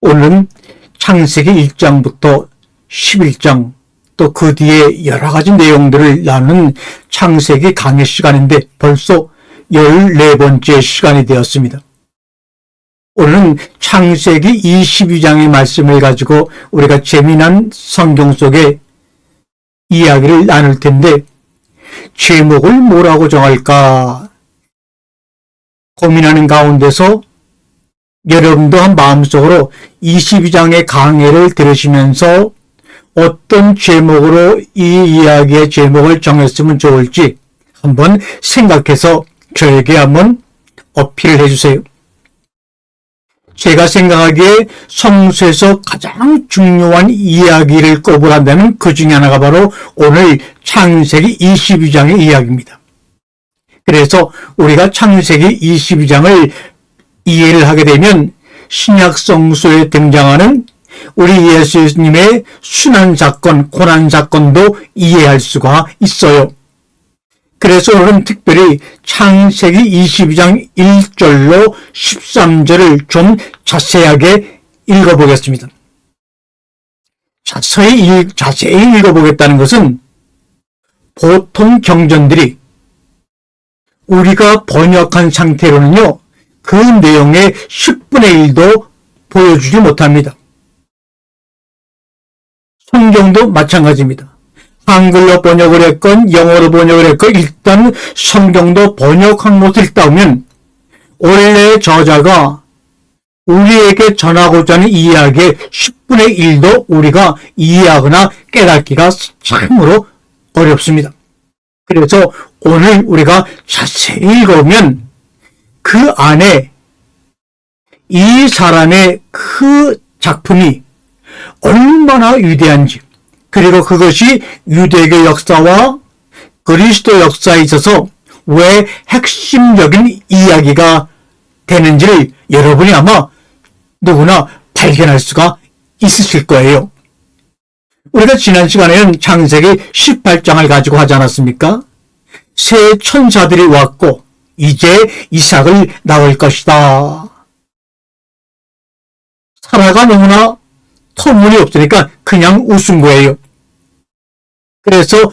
오늘은 창세기 1장부터 11장 또 그 뒤에 여러 가지 내용들을 나누는 창세기 강의 시간인데 벌써 14번째 시간이 되었습니다. 오늘은 창세기 22장의 말씀을 가지고 우리가 재미난 성경 속의 이야기를 나눌 텐데 제목을 뭐라고 정할까 고민하는 가운데서 여러분도 한 마음속으로 22장의 강해를 들으시면서 어떤 제목으로 이 이야기의 제목을 정했으면 좋을지 한번 생각해서 저에게 한번 어필을 해주세요. 제가 생각하기에 성서에서 가장 중요한 이야기를 꼽으란다면 그 중에 하나가 바로 오늘 창세기 22장의 이야기입니다. 그래서 우리가 창세기 22장을 이해를 하게 되면 신약 성서에 등장하는 우리 예수님의 순환사건, 고난사건도 이해할 수가 있어요. 그래서 오늘은 특별히 창세기 22장 1절로 13절을 좀 자세하게 읽어보겠습니다. 자세히 읽어보겠다는 것은 보통 경전들이 우리가 번역한 상태로는요, 그 내용의 10분의 1도 보여주지 못합니다. 성경도 마찬가지입니다. 한글로 번역을 했건 영어로 번역을 했건 일단 성경도 번역한 것을 읽다 보면 원래 저자가 우리에게 전하고자 하는 이야기의 10분의 1도 우리가 이해하거나 깨닫기가 참으로 어렵습니다. 그래서 오늘 우리가 자세히 읽어보면 그 안에 이 사람의 그 작품이 얼마나 위대한지, 그리고 그것이 유대교 역사와 그리스도 역사에 있어서 왜 핵심적인 이야기가 되는지를 여러분이 아마 누구나 발견할 수가 있으실 거예요. 우리가 지난 시간에는 창세기 18장을 가지고 하지 않았습니까? 새 천사들이 왔고 이제 이삭을 낳을 것이다. 사라가 너무나 터무니없으니까 그냥 웃은 거예요. 그래서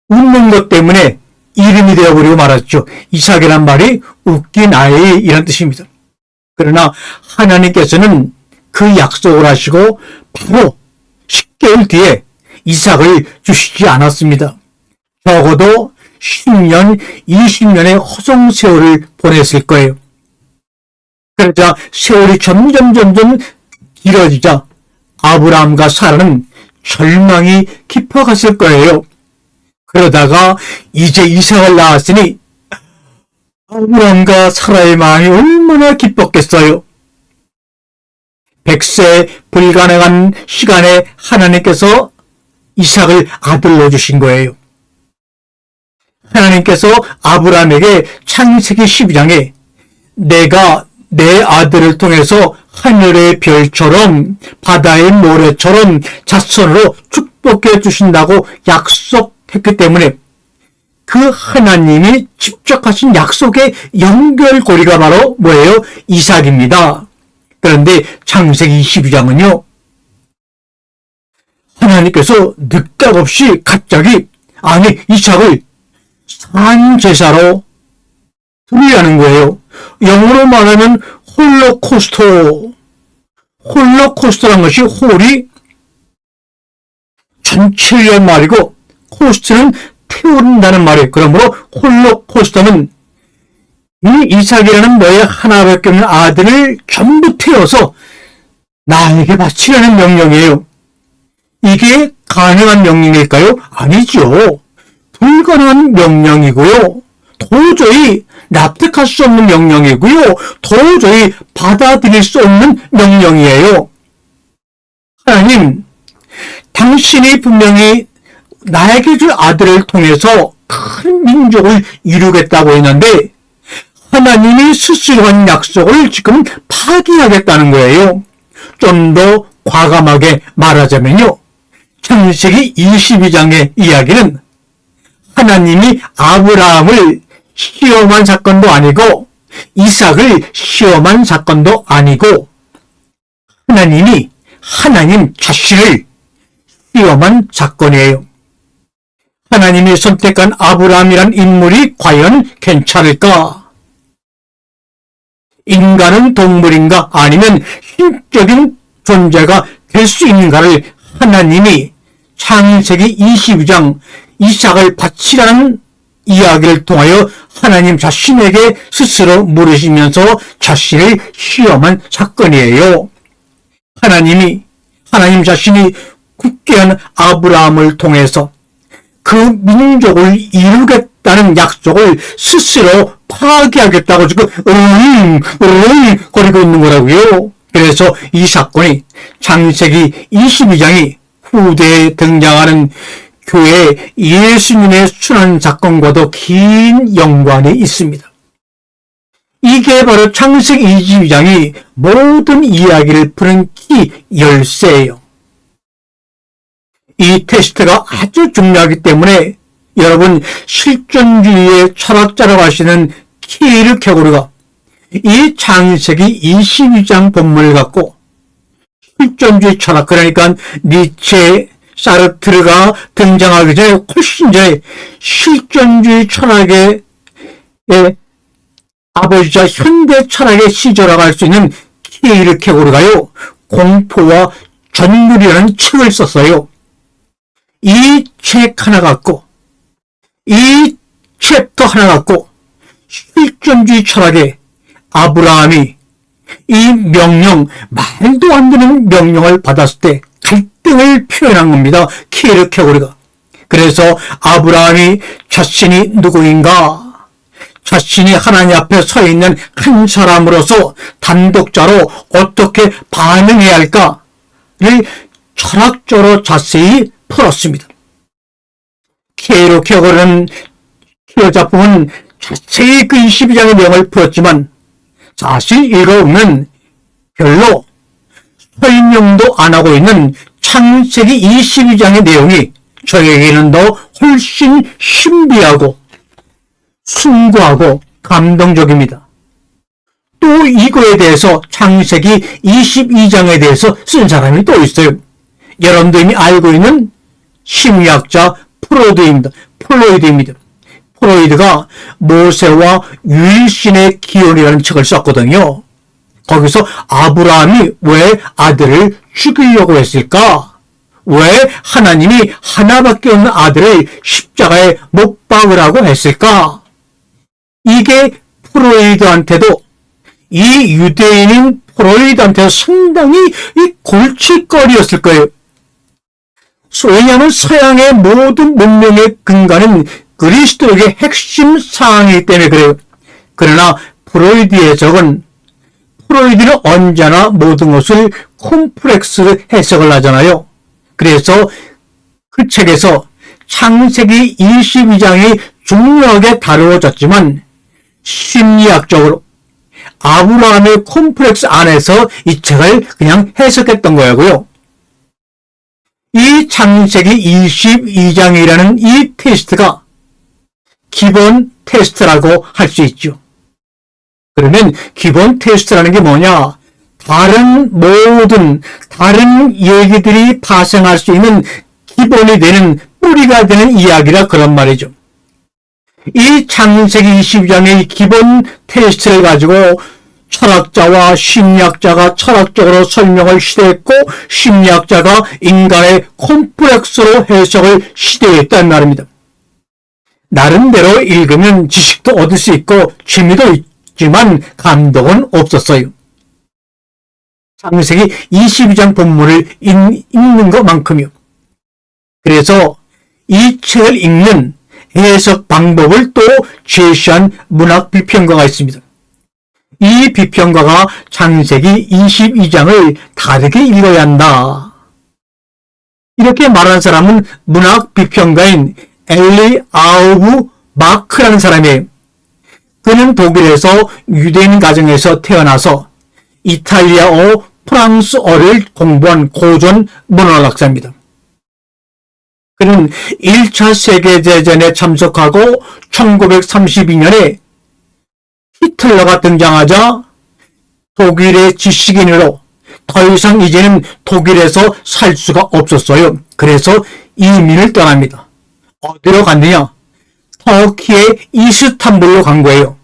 웃는 것 때문에 이름이 되어버리고 말았죠. 이삭이란 말이 웃긴 아이 이란 뜻입니다. 그러나 하나님께서는 그 약속을 하시고 바로 10개월 뒤에 이삭을 주시지 않았습니다. 적어도 10년, 20년의 허송 세월을 보냈을 거예요. 그러자 세월이 점점 길어지자 아브라함과 사라는 절망이 깊어갔을 거예요. 그러다가 이제 이삭을 낳았으니 아브라함과 사라의 마음이 얼마나 기뻤겠어요. 100세 불가능한 시간에 하나님께서 이삭을 아들로 주신 거예요. 하나님께서 아브라함에게 창세기 12장에 내가 내 아들을 통해서 하늘의 별처럼 바다의 모래처럼 자손으로 축복해 주신다고 약속했기 때문에 그 하나님이 직접 하신 약속의 연결고리가 바로 뭐예요? 이삭입니다. 그런데 창세기 22장은요, 하나님께서 느닷없이 갑자기 이삭을 산제사로 드리라는 거예요. 영어로 말하면 홀로코스트란 것이 홀이 전체의 말이고 코스트는 태운다는 말이에요. 그러므로 홀로코스트는 이 이삭이라는 너의 하나밖에 없는 아들을 전부 태워서 나에게 바치라는 명령이에요. 이게 가능한 명령일까요? 아니죠. 불가능한 명령이고요. 도저히 납득할 수 없는 명령이고요. 도저히 받아들일 수 없는 명령이에요. 하나님, 당신이 분명히 나에게 줄 아들을 통해서 큰 민족을 이루겠다고 했는데 하나님이 스스로 한 약속을 지금 파기하겠다는 거예요. 좀 더 과감하게 말하자면요, 창세기 22장의 이야기는 하나님이 아브라함을 시험한 사건도 아니고 이삭을 시험한 사건도 아니고 하나님이 하나님 자신을 시험한 사건이에요. 하나님이 선택한 아브라함이란 인물이 과연 괜찮을까? 인간은 동물인가 아니면 신적인 존재가 될 수 있는가를 하나님이 창세기 22장 이삭을 바치라는 이야기를 통하여 하나님 자신에게 스스로 물으시면서 자신을 시험한 사건이에요. 하나님 자신이 굳게 한 아브라함을 통해서 그 민족을 이루겠다는 약속을 스스로 파기하겠다고 지금 거리고 있는 거라고요. 그래서 이 사건이 창세기 22장이 후대에 등장하는 교회 예수님의 순환 사건과도 긴 연관이 있습니다. 이게 바로 창세기 22장이 모든 이야기를 푸는 키 열쇠예요. 이 테스트가 아주 중요하기 때문에 여러분 실존주의의 철학자라고 하시는 키르 케고르가 이 창세기 22장 본문을 갖고 실존주의 철학, 그러니까 니체, 사르트르가 등장하기 전에 훨씬 전에 실존주의 철학의 아버지자 현대 철학의 시조라고 할 수 있는 키르 케고르가요, 공포와 전율이라는 책을 썼어요. 이 책 하나 갖고, 이 챕터 하나 갖고 실존주의 철학의 아브라함이 이 명령, 말도 안 되는 명령을 받았을 때 갈등을 표현한 겁니다. 키르 케고르가. 그래서 아브라함이 자신이 누구인가, 자신이 하나님 앞에 서 있는 한 사람으로서 단독자로 어떻게 반응해야 할까를 철학적으로 자세히 풀었습니다. 키르 케고르는 키르 작품은 자세히 그 22장의 내용을 풀었지만 사실 읽어보면 별로 설명도 안 하고 있는 창세기 22장의 내용이 저에게는 더 훨씬 신비하고 숭고하고 감동적입니다. 또 이거에 대해서 창세기 22장에 대해서 쓴 사람이 또 있어요. 여러분도 이미 알고 있는 심리학자 플로이드입니다. 플로이드가 모세와 유일신의 기원이라는 책을 썼거든요. 거기서 아브라함이 왜 아들을 죽이려고 했을까? 왜 하나님이 하나밖에 없는 아들을 십자가에 못 박으라고 했을까? 이게 프로이드한테도, 이 유대인인 프로이드한테도 상당히 이 골칫거리였을 거예요. 왜냐하면 서양의 모든 문명의 근간은 그리스도에게 핵심 사항이기 때문에 그래요. 그러나 프로이드의 적은, 프로이드는 언제나 모든 것을 콤플렉스 해석을 하잖아요. 그래서 그 책에서 창세기 22장이 중요하게 다루어졌지만 심리학적으로 아브라함의 콤플렉스 안에서 이 책을 그냥 해석했던 거고요. 이 창세기 22장이라는 이 테스트가 기본 테스트라고 할 수 있죠. 그러면 기본 테스트라는 게 뭐냐? 다른 얘기들이 파생할 수 있는 기본이 되는, 뿌리가 되는 이야기라 그런 말이죠. 이 창세기 22장의 기본 테스트를 가지고 철학자와 심리학자가 철학적으로 설명을 시도했고, 심리학자가 인간의 콤플렉스로 해석을 시도했다는 말입니다. 나름대로 읽으면 지식도 얻을 수 있고 재미도 있지만 감동은 없었어요. 창세기 22장 본문을 읽는 것만큼이요. 그래서 이 책을 읽는 해석 방법을 또 제시한 문학 비평가가 있습니다. 이 비평가가 창세기 22장을 다르게 읽어야 한다, 이렇게 말하는 사람은 문학 비평가인 엘리 아우브 마크라는 사람이에요. 그는 독일에서 유대인 가정에서 태어나서 이탈리아어, 프랑스어를 공부한 고전 문헌학자입니다. 그는 1차 세계대전에 참석하고 1932년에 히틀러가 등장하자 독일의 지식인으로 더 이상 이제는 독일에서 살 수가 없었어요. 그래서 이민을 떠납니다. 어디로 갔느냐? 터키의 이스탄불로 간 거예요.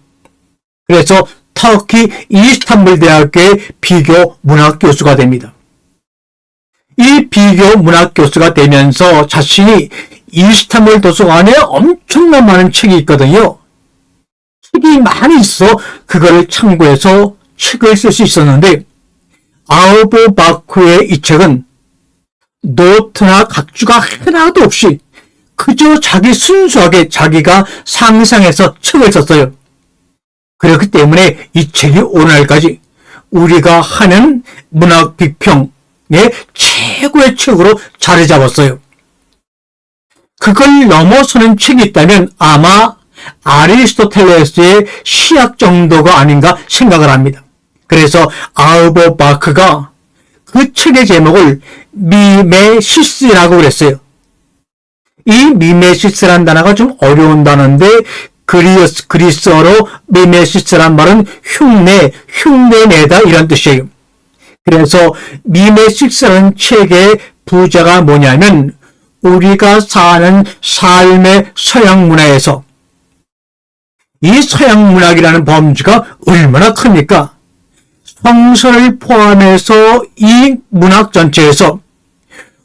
그래서 터키 이스탄불 대학교의 비교 문학 교수가 됩니다. 이 비교 문학 교수가 되면서 자신이 이스탄불 도서관에 엄청난 많은 책이 있거든요. 책이 많이 있어 그거를 참고해서 책을 쓸 수 있었는데, 아우버바크의 이 책은 노트나 각주가 하나도 없이 그저 순수하게 자기가 상상해서 책을 썼어요. 그렇기 때문에 이 책이 오늘날까지 우리가 하는 문학 비평의 최고의 책으로 자리 잡았어요. 그걸 넘어서는 책이 있다면 아마 아리스토텔레스의 시약 정도가 아닌가 생각을 합니다. 그래서 아우버바크가 그 책의 제목을 미메시스라고 그랬어요. 이 미메시스란 단어가 좀 어려운 단어인데, 그리스어로 미메시스란 말은 흉내내다 이런 뜻이에요. 그래서 미메시스라는 책의 부제가 뭐냐면, 우리가 사는 삶의 서양 문화에서 이 서양 문학이라는 범주가 얼마나 큽니까? 성서를 포함해서 이 문학 전체에서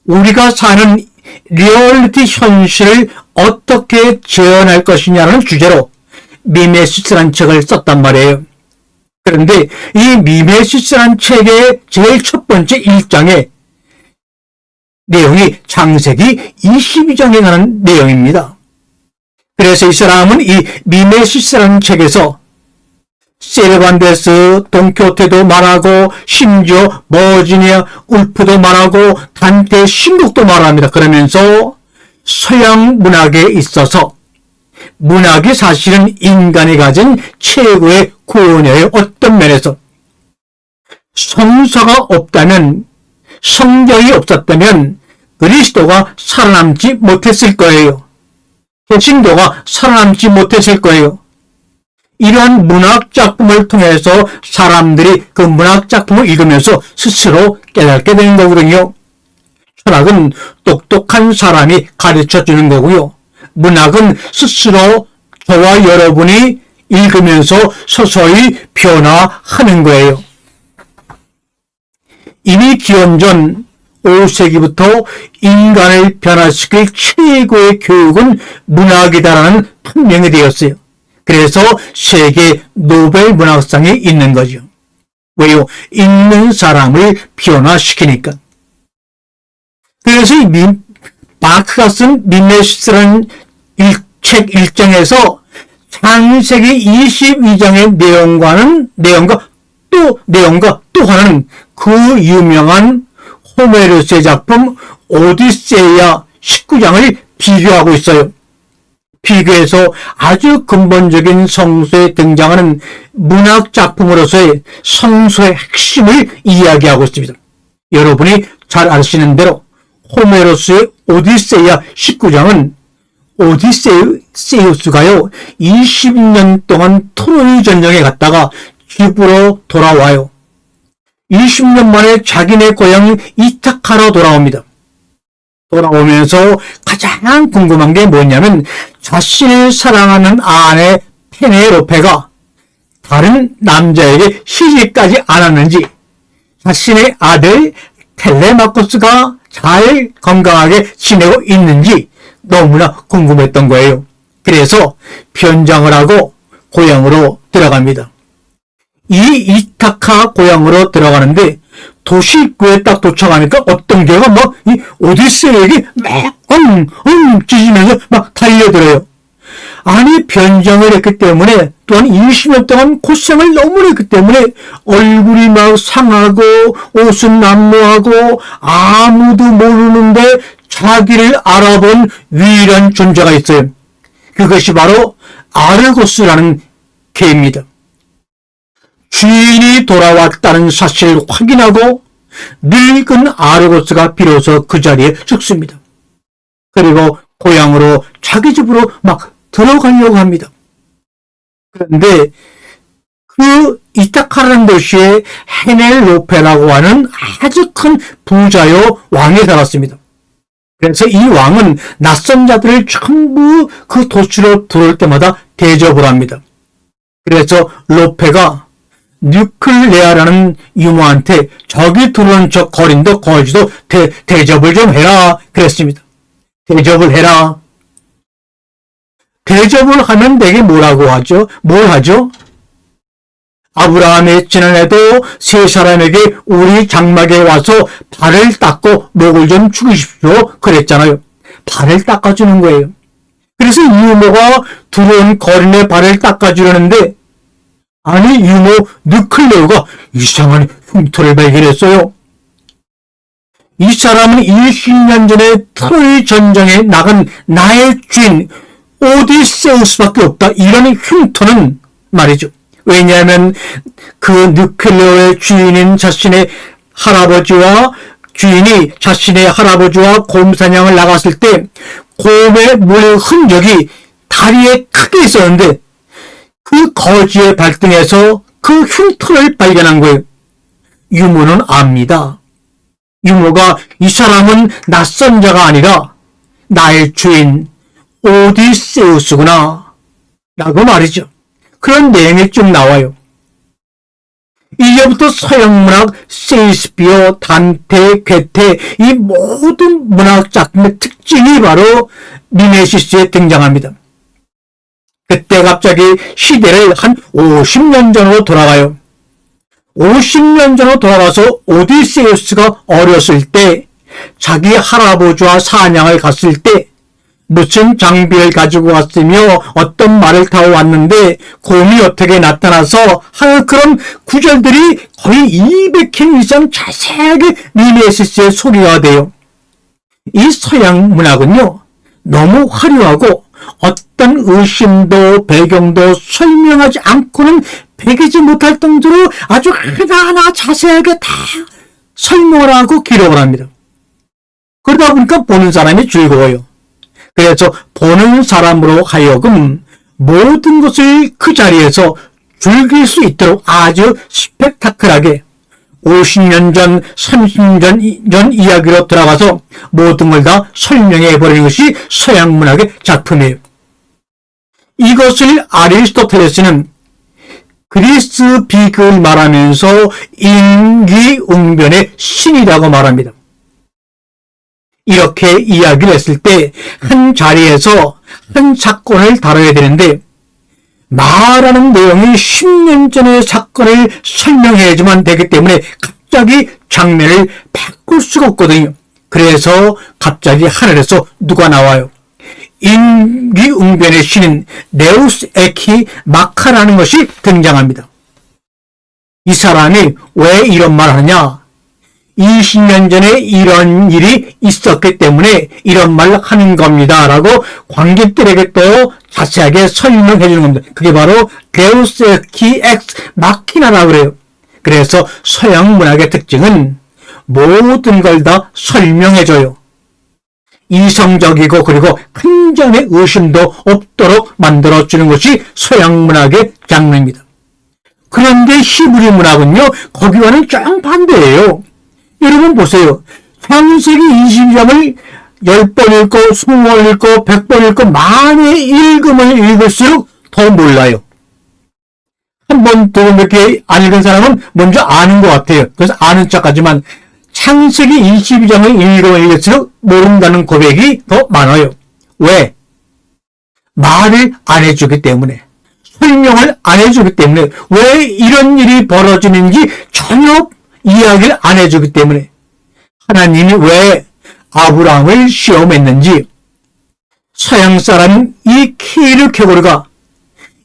우리가 사는 리얼리티 현실을 어떻게 재현할 것이냐는 주제로 미메시스라는 책을 썼단 말이에요. 그런데 이 미메시스라는 책의 제일 첫 번째 1장에 내용이 창세기 22장에 관한 내용입니다. 그래서 이 사람은 이 미메시스라는 책에서 세르반테스, 돈키호테도 말하고 심지어 버지니아 울프도 말하고 단테 신곡도 말합니다. 그러면서 서양 문학에 있어서 문학이 사실은 인간이 가진 최고의 구원이에요. 어떤 면에서 성서가 없다면, 성경이 없었다면 그리스도가 살아남지 못했을 거예요. 개신교가 살아남지 못했을 거예요. 이러한 문학작품을 통해서 사람들이 그 문학작품을 읽으면서 스스로 깨닫게 되는 거거든요. 철학은 똑똑한 사람이 가르쳐주는 거고요. 문학은 스스로 저와 여러분이 읽으면서 서서히 변화하는 거예요. 이미 기원전 5세기부터 인간을 변화시킬 최고의 교육은 문학이다라는 판명이 되었어요. 그래서 세계 노벨 문학상이 있는 거죠. 왜요? 읽는 사람을 변화시키니까. 그래서 이 바크가 쓴 미메시스라는 책 1장에서 창세기 22장의 내용과 또 하나는 그 유명한 호메로스의 작품 오디세이아 19장을 비교하고 있어요. 비교해서 아주 근본적인 성서에 등장하는 문학작품으로서의 성서의 핵심을 이야기하고 있습니다. 여러분이 잘 아시는 대로 호메로스의 오디세이아 19장은 오디세우스가요 20년 동안 트로이 전쟁에 갔다가 집으로 돌아와요. 20년 만에 자기네 고향 이타카로 돌아옵니다. 돌아오면서 가장 궁금한 게 뭐냐면 자신을 사랑하는 아내 페네로페가 다른 남자에게 시집까지 않았는지, 자신의 아들 텔레마코스가 잘 건강하게 지내고 있는지 너무나 궁금했던 거예요. 그래서 변장을 하고 고향으로 들어갑니다. 이 이타카 고향으로 들어가는데 도시 입구에 딱 도착하니까 어떤 개가 이 오디세이에게 막 짖으면서 막 달려들어요. 아니, 변장을 했기 때문에, 또한 20년 동안 고생을 너무 했기 때문에 얼굴이 막 상하고 옷은 난무하고 아무도 모르는데 자기를 알아본 유일한 존재가 있어요. 그것이 바로 아르고스라는 개입니다. 주인이 돌아왔다는 사실을 확인하고 늙은 아르고스가 비로소 그 자리에 죽습니다. 그리고 고향으로 자기 집으로 막 들어가려고 합니다. 그런데 그 이타카라는 도시에 헤넬로페라고 하는 아주 큰 부자요 왕이 살았습니다. 그래서 이 왕은 낯선 자들을 전부 그 도시로 들어올 때마다 대접을 합니다. 그래서 로페가 뉴클레아라는 유모한테 저기 들어오는 저 거린도 거지도 대접을 좀 해라 그랬습니다. 대접을 해라. 대접을 하면 내게 뭐라고 하죠? 뭘 하죠? 아브라함의 지난해도 세 사람에게 우리 장막에 와서 발을 닦고 목을 좀 죽이십시오 그랬잖아요. 발을 닦아주는 거예요. 그래서 유모가 들어온 거린의 발을 닦아주려는데 아니 유모 느클레오가 이상한 흉터를 발견했어요. 이 사람은 20년 전에 트로이 전쟁에 나간 나의 주인 오디세우스밖에 없다. 이런 흉터는 말이죠. 왜냐하면 그 느클레오의 주인인 자신의 할아버지와 주인이 자신의 할아버지와 곰 사냥을 나갔을 때 곰의 물의 흔적이 다리에 크게 있었는데 그 거지의 발등에서 그 흉터를 발견한 거예요. 유모는 압니다. 유모가 이 사람은 낯선 자가 아니라 나의 주인 오디세우스구나 라고 말이죠. 그런 내용이 쭉 나와요. 이제부터 서양문학 셰익스피어, 단테, 괴테 이 모든 문학 작품의 특징이 바로 미메시스에 등장합니다. 그때 갑자기 시대를 한 50년 전으로 돌아가요. 50년 전으로 돌아가서 오디세우스가 어렸을 때 자기 할아버지와 사냥을 갔을 때 무슨 장비를 가지고 왔으며 어떤 말을 타고 왔는데 곰이 어떻게 나타나서 하는 그런 구절들이 거의 200회 이상 자세하게 미메시스에 소개가 돼요. 이 서양 문학은요 너무 화려하고 어떤 의심도 배경도 설명하지 않고는 배기지 못할 정도로 아주 하나하나 자세하게 다 설명을 하고 기록을 합니다. 그러다 보니까 보는 사람이 즐거워요. 그래서 보는 사람으로 하여금 모든 것을 그 자리에서 즐길 수 있도록 아주 스펙타클하게 50년 전, 30년 전 이야기로 들어가서 모든 걸 다 설명해버리는 것이 서양 문학의 작품이에요. 이것을 아리스토텔레스는 그리스 비극을 말하면서 임기응변의 신이라고 말합니다. 이렇게 이야기를 했을 때 한 자리에서 한 사건을 다뤄야 되는데 말하는 내용이 10년 전의 사건을 설명해야지만 되기 때문에 갑자기 장면을 바꿀 수가 없거든요. 그래서 갑자기 하늘에서 누가 나와요. 임기응변의 신인 네우스 에키 마카라는 것이 등장합니다. 이 사람이 왜 이런 말을 하냐? 20년 전에 이런 일이 있었기 때문에 이런 말을 하는 겁니다. 라고 관객들에게 또 자세하게 설명해 주는 겁니다. 그게 바로 데우스 에키 엑스 마키나라고 그래요. 그래서 서양 문학의 특징은 모든 걸 다 설명해 줘요. 이성적이고 그리고 한 점의 의심도 없도록 만들어주는 것이 서양 문학의 장르입니다. 그런데 히브리 문학은요, 거기와는 정반대예요. 여러분 보세요. 창세기 22장을 10번 읽고 20번 읽고 100번 읽고 많이 읽으면 읽을수록 더 몰라요. 한 번, 두 번 이렇게 안 읽은 사람은 먼저 아는 것 같아요. 그래서 아는 척하지만 창세기 22장을 읽으면 읽을수록 모른다는 고백이 더 많아요. 왜? 말을 안 해주기 때문에. 설명을 안 해주기 때문에. 왜 이런 일이 벌어지는지 전혀 이야기를 안 해주기 때문에. 하나님이 왜 아브라함을 시험했는지 서양 사람 이 키르 케고르가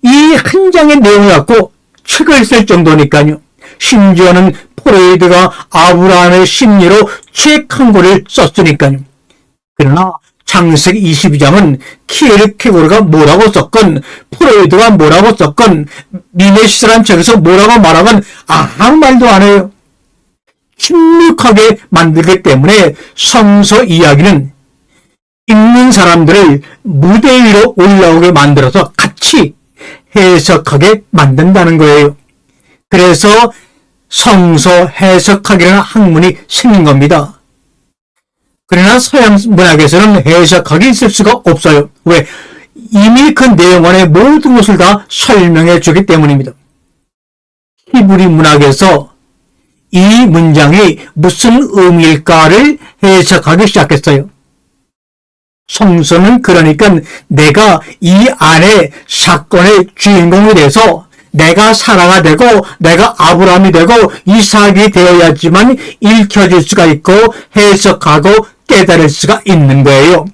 이 한 장의 내용을 갖고 책을 쓸 정도니까요. 심지어는 프로이드가 아브라함의 심리로 책 한 권을 썼으니까요. 그러나 창세기 22장은 키르 케고르가 뭐라고 썼건 프로이드가 뭐라고 썼건 미메시스라는 책에서 뭐라고 말하건 아무 말도 안 해요. 침묵하게 만들기 때문에 성서 이야기는 읽는 사람들을 무대 위로 올라오게 만들어서 같이 해석하게 만든다는 거예요. 그래서 성서 해석학이라는 학문이 생긴 겁니다. 그러나 서양 문학에서는 해석학이 있을 수가 없어요. 왜? 이미 그 내용 안에 모든 것을 다 설명해 주기 때문입니다. 히브리 문학에서 이 문장이 무슨 의미일까를 해석하기 시작했어요. 성서는 그러니까 내가 이 안에 사건의 주인공이 돼서 내가 사라가 되고 내가 아브라함이 되고 이삭이 되어야지만 읽혀질 수가 있고 해석하고 깨달을 수가 있는 거예요.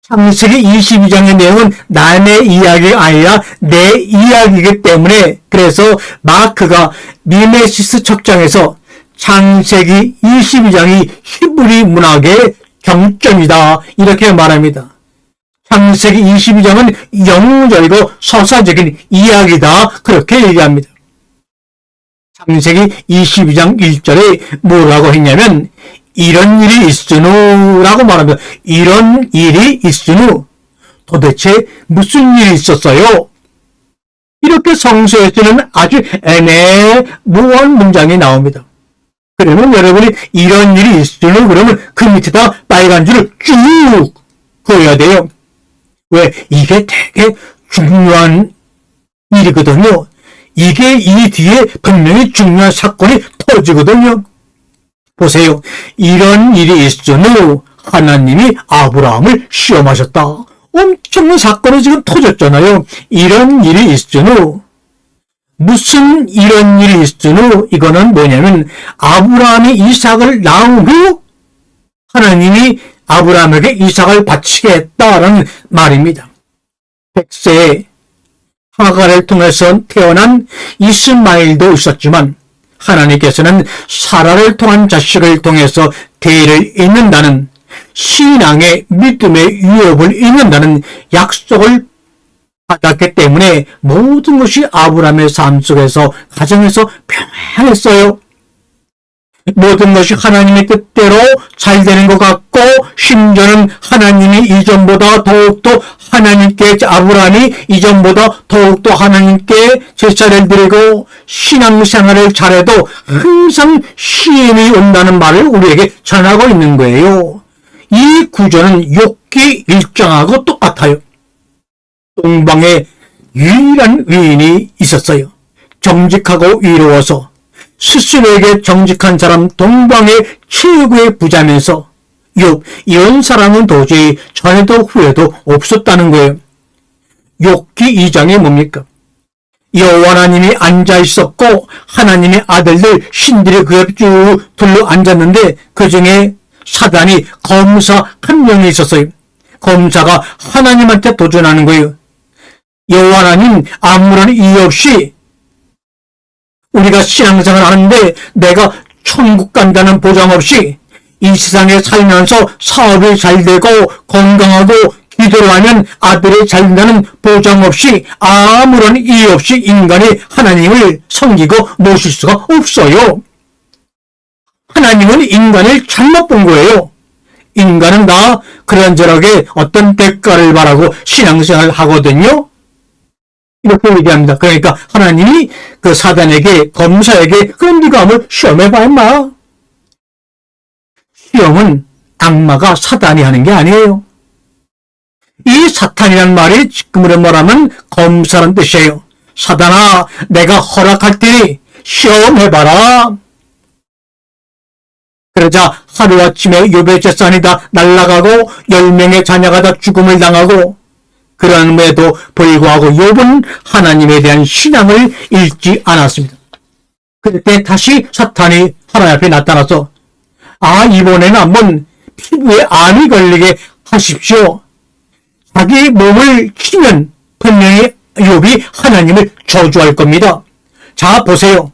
창세기 22장의 내용은 남의 이야기가 아니라 내 이야기이기 때문에 그래서 마크가 미메시스 척장에서 창세기 22장이 히브리 문학의 경점이다 이렇게 말합니다. 창세기 22장은 영웅적이고 서사적인 이야기다 그렇게 얘기합니다. 창세기 22장 1절에 뭐라고 했냐면 이런 일이 있으누 라고 말합니다. 이런 일이 있으누 도대체 무슨 일이 있었어요? 이렇게 성서에 쓰는 아주 애매모호한 문장이 나옵니다. 그러면 여러분이 이런 일이 있으누 그러면 그 밑에다 빨간 줄을 쭉 그어야 돼요. 왜? 이게 되게 중요한 일이거든요. 이게 이 뒤에 분명히 중요한 사건이 터지거든요. 보세요. 이런 일이 있으므 하나님이 아브라함을 시험하셨다. 엄청난 사건이 지금 터졌잖아요. 이런 일이 있으므 무슨 이런 일이 있으므 이거는 뭐냐면 아브라함이 이삭을 낳은 후 하나님이 아브라함에게 이삭을 바치겠다라는 말입니다. 백세에 하갈을 통해서 태어난 이스마엘도 있었지만 하나님께서는 사라를 통한 자식을 통해서 대를 잇는다는 신앙의 믿음의 위협을 잇는다는 약속을 받았기 때문에 모든 것이 아브라함의 삶 속에서 가정에서 평안했어요. 모든 것이 하나님의 뜻대로 잘 되는 것 같고 심지어는 하나님이 이전보다 더욱더 하나님께 아브라함이 이전보다 더욱더 하나님께 제사를 드리고 신앙생활을 잘해도 항상 시험이 온다는 말을 우리에게 전하고 있는 거예요. 이 구조는 욥기 1장하고 똑같아요. 동방에 유일한 의인이 있었어요. 정직하고 의로워서 스스로에게 정직한 사람 동방의 최고의 부자면서 욥 이런 사람은 도저히 전에도 후에도 없었다는 거예요. 욥기 2장에 뭡니까? 여호와 하나님이 앉아 있었고 하나님의 아들들 신들이 그 옆에 쭉 둘러 앉았는데 그 중에 사단이 검사 한 명이 있었어요. 검사가 하나님한테 도전하는 거예요. 여호와 하나님 아무런 이유 없이 우리가 신앙생활을 하는데 내가 천국 간다는 보장 없이 이 세상에 살면서 사업이 잘 되고 건강하고 기도를 하면 아들이 잘 된다는 보장 없이 아무런 이유 없이 인간이 하나님을 섬기고 모실 수가 없어요. 하나님은 인간을 잘못 본 거예요. 인간은 다 그런저렇게 어떤 대가를 바라고 신앙생활을 하거든요. 이렇게 얘기합니다. 그러니까 하나님이 그 사단에게 검사에게 그럼 네가 한번 시험해봐 임마. 시험은 악마가 사단이 하는 게 아니에요. 이 사탄이라는 말이 지금으로 말하면 검사라는 뜻이에요. 사단아 내가 허락할 테니 시험해봐라. 그러자 하루아침에 욥의 재산이 다 날아가고 10명의 자녀가 다 죽음을 당하고 그럼에도 불구하고 욥은 하나님에 대한 신앙을 잃지 않았습니다. 그때 다시 사탄이 하나님 앞에 나타나서 이번에는 한번 피부에 암이 걸리게 하십시오. 자기 몸을 치면 분명히 욥이 하나님을 저주할 겁니다. 자 보세요.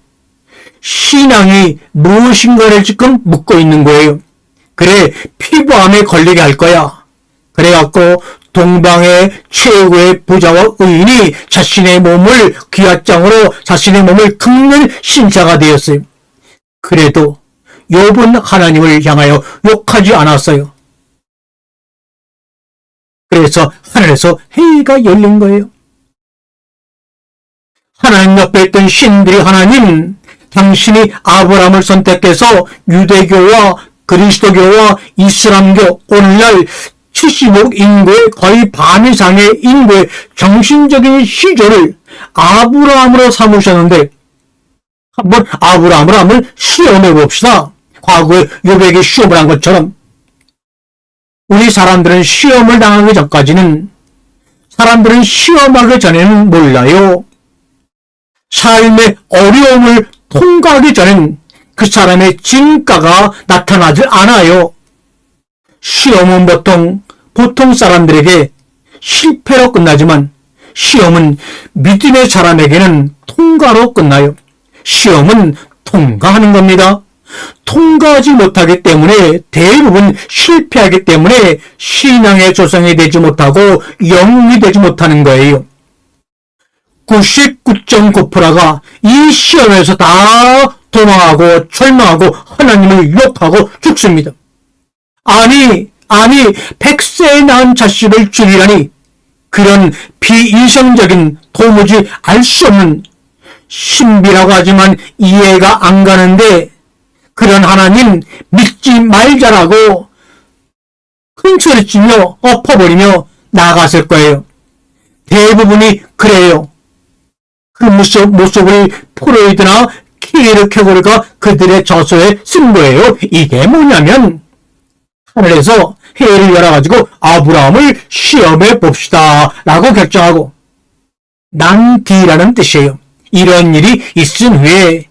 신앙이 무엇인가를 지금 묻고 있는 거예요. 그래 피부암에 걸리게 할 거야. 그래갖고 동방의 최고의 부자와 의인이 자신의 몸을 귀화장으로 자신의 몸을 긁는 신사가 되었어요. 그래도 욥은 하나님을 향하여 욕하지 않았어요. 그래서 하늘에서 회의가 열린 거예요. 하나님 옆에 있던 신들이 하나님, 당신이 아브라함을 선택해서 유대교와 그리스도교와 이슬람교, 오늘날 75억 인구의 거의 반 이상의 인구의 정신적인 시조를 아브라함으로 삼으셨는데, 한번 아브라함을 한번 시험해 봅시다. 과거에 요백이 시험을 한 것처럼 우리 사람들은 시험을 당하기 전까지는, 사람들은 시험하기 전에는 몰라요. 삶의 어려움을 통과하기 전엔 그 사람의 진가가 나타나질 않아요. 시험은 보통 사람들에게 실패로 끝나지만 시험은 믿음의 사람에게는 통과로 끝나요. 시험은 통과하는 겁니다. 통과하지 못하기 때문에, 대부분 실패하기 때문에 신앙의 조상이 되지 못하고 영웅이 되지 못하는 거예요. 99.9%가 이 시험에서 다 도망하고 절망하고 하나님을 욕하고 죽습니다. 아니 100세에 낳은 자식을 죽이라니, 그런 비이성적인, 도무지 알 수 없는, 신비라고 하지만 이해가 안 가는데, 그런 하나님 믿지 말자라고 큰소리치며 엎어버리며 나갔을 거예요. 대부분이 그래요. 그 모습을 프로이드나 키르케고르가 그들의 저서에 쓴 거예요. 이게 뭐냐면, 하늘에서 해를 열어가지고 아브라함을 시험해 봅시다 라고 결정하고, 난디라는 뜻이에요. 이런 일이 있은 후에,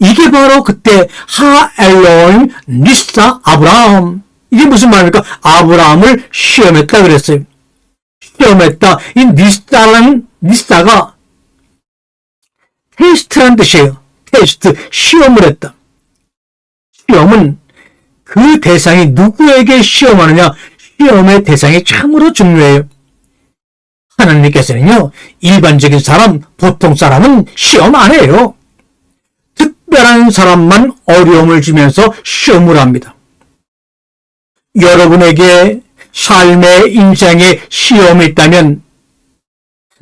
이게 바로 그때 하엘로임 니사 아브라함, 이게 무슨 말입니까? 아브라함을 시험했다 그랬어요. 시험했다. 이 니사가 테스트란 뜻이에요. 테스트, 시험을 했다. 시험은 그 대상이 누구에게 시험하느냐, 시험의 대상이 참으로 중요해요. 하나님께서는요, 일반적인 사람, 보통 사람은 시험 안 해요. 특별한 사람만 어려움을 주면서 시험을 합니다. 여러분에게 삶의 인생에 시험이 있다면,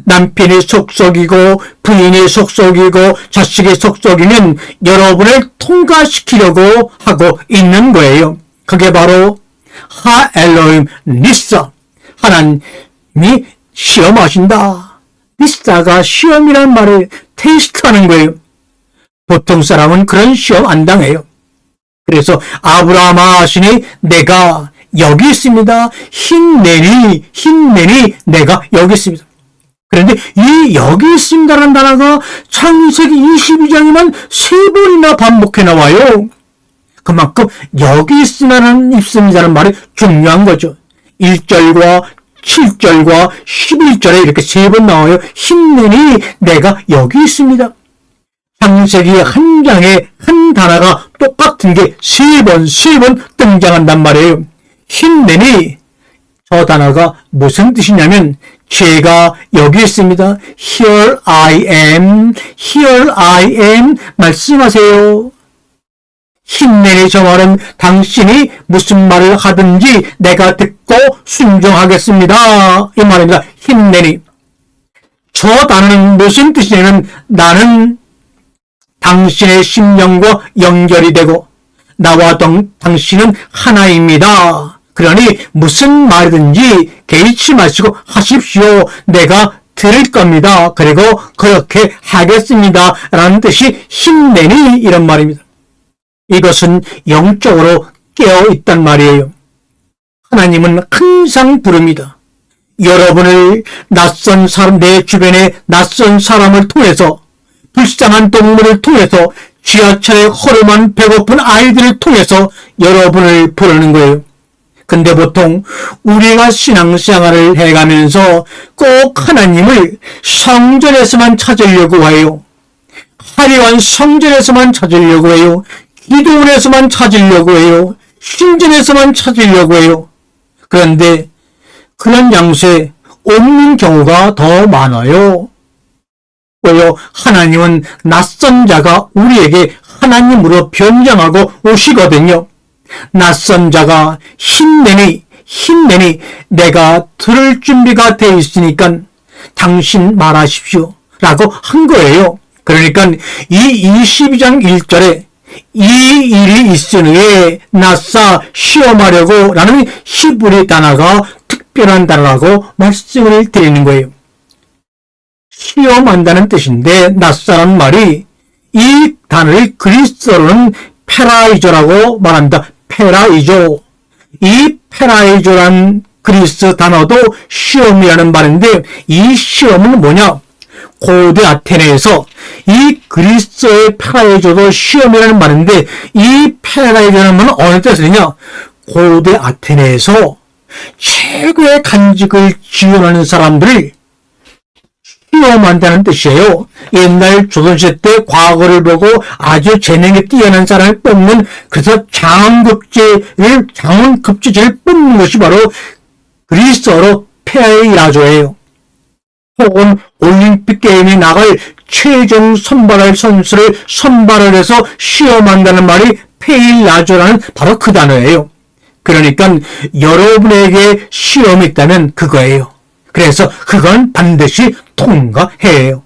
남편이 속썩이고 부인이 속썩이고 자식이 속썩이면 여러분을 통과시키려고 하고 있는 거예요. 그게 바로 하엘로임 니사, 하나님이 시험하신다. 니사가 시험이란 말을 테스트하는 거예요. 보통 사람은 그런 시험 안 당해요. 그래서 아브라함 하시니 내가 여기 있습니다. 힘내니 내가 여기 있습니다. 그런데 이 여기 있습니다라는 단어가 창세기 22장에만 3번이나 반복해 나와요. 그만큼 여기 있습니다라는 말이 중요한 거죠. 1절과 7절과 11절에 이렇게 3번 나와요. 힘내니 내가 여기 있습니다. 창세기 한 장에 한 단어가 똑같은 게 3번 등장한단 말이에요. 힘내니, 저 단어가 무슨 뜻이냐면, 제가 여기 있습니다. Here I am. 말씀하세요. 힘내니, 저 말은 당신이 무슨 말을 하든지 내가 듣고 순종하겠습니다. 이 말입니다. 힘내니. 저 단어는 무슨 뜻이냐면, 나는 당신의 심령과 연결이 되고 나와 당신은 하나입니다. 그러니 무슨 말이든지 개의치 마시고 하십시오. 내가 들을 겁니다. 그리고 그렇게 하겠습니다. 라는 뜻이 힘내니, 이런 말입니다. 이것은 영적으로 깨어있단 말이에요. 하나님은 항상 부릅니다. 여러분을 낯선 사람, 내 주변의 낯선 사람을 통해서, 불쌍한 동물을 통해서, 지하철에 허름한 배고픈 아이들을 통해서 여러분을 부르는 거예요. 근데 보통 우리가 신앙생활을 해가면서 꼭 하나님을 성전에서만 찾으려고 해요. 화려한 성전에서만 찾으려고 해요. 기도원에서만 찾으려고 해요. 신전에서만 찾으려고 해요. 그런데 그런 장소에 없는 경우가 더 많아요. 왜요? 하나님은 낯선 자가 우리에게 하나님으로 변장하고 오시거든요. 낯선 자가 힘내니 내가 들을 준비가 돼 있으니까 당신 말하십시오 라고 한 거예요. 그러니까 이 22장 1절에 이 일이 있은 후에 낫사 시험하려고 라는 히브리 단어가 특별한 단어라고 말씀을 드리는 거예요. 시험한다는 뜻인데 낫사라는 말이 이 단어를 그리스어로는 페라이조라고 말합니다. 페라이조. 이 페라이조란 그리스 단어도 시험이라는 말인데 이 시험은 뭐냐? 고대 아테네에서 이 그리스의 페라이조도 시험이라는 말인데 이 페라이조라는 말은 어느 때 쓰느냐? 고대 아테네에서 최고의 간직을 지원하는 사람들을 시험한다는 뜻이에요. 옛날 조선시대 때 과거를 보고 아주 재능이 뛰어난 사람을 뽑는, 그래서 장원급제를 뽑는 것이 바로 그리스어로 페라이조예요. 혹은 올림픽 게임에 나갈 최종 선발할 선수를 선발을 해서 시험한다는 말이 페일라조라는 바로 그 단어예요. 그러니까 여러분에게 시험이 있다면 그거예요. 그래서 그건 반드시 통과해야 해요.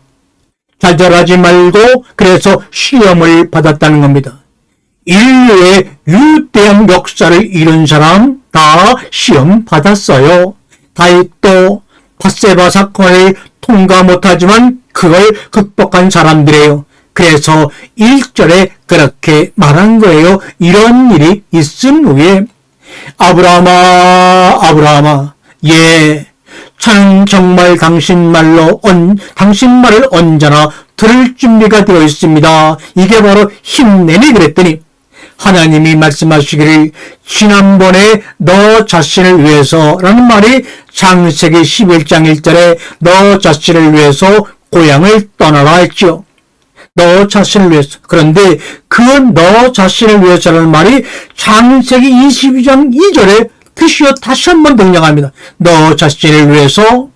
좌절하지 말고 그래서 시험을 받았다는 겁니다. 인류의 위대한 역사를 이룬 사람 다 시험 받았어요. 다윗도 밧세바 사건을 통과 못하지만 그걸 극복한 사람들이에요. 그래서 1절에 그렇게 말한 거예요. 이런 일이 있은 후에 아브라함아 예, 저는 정말 당신 말을 언제나 들을 준비가 되어 있습니다. 이게 바로 힘내니 그랬더니 하나님이 말씀하시기를 지난번에 너 자신을 위해서라는 말이 창세기 11장 1절에 너 자신을 위해서 고향을 떠나라 했죠. 너 자신을 위해서. 그런데 그 너 자신을 위해서라는 말이 창세기 22장 2절에 드디어 다시 한번 등장합니다. 너 자신을 위해서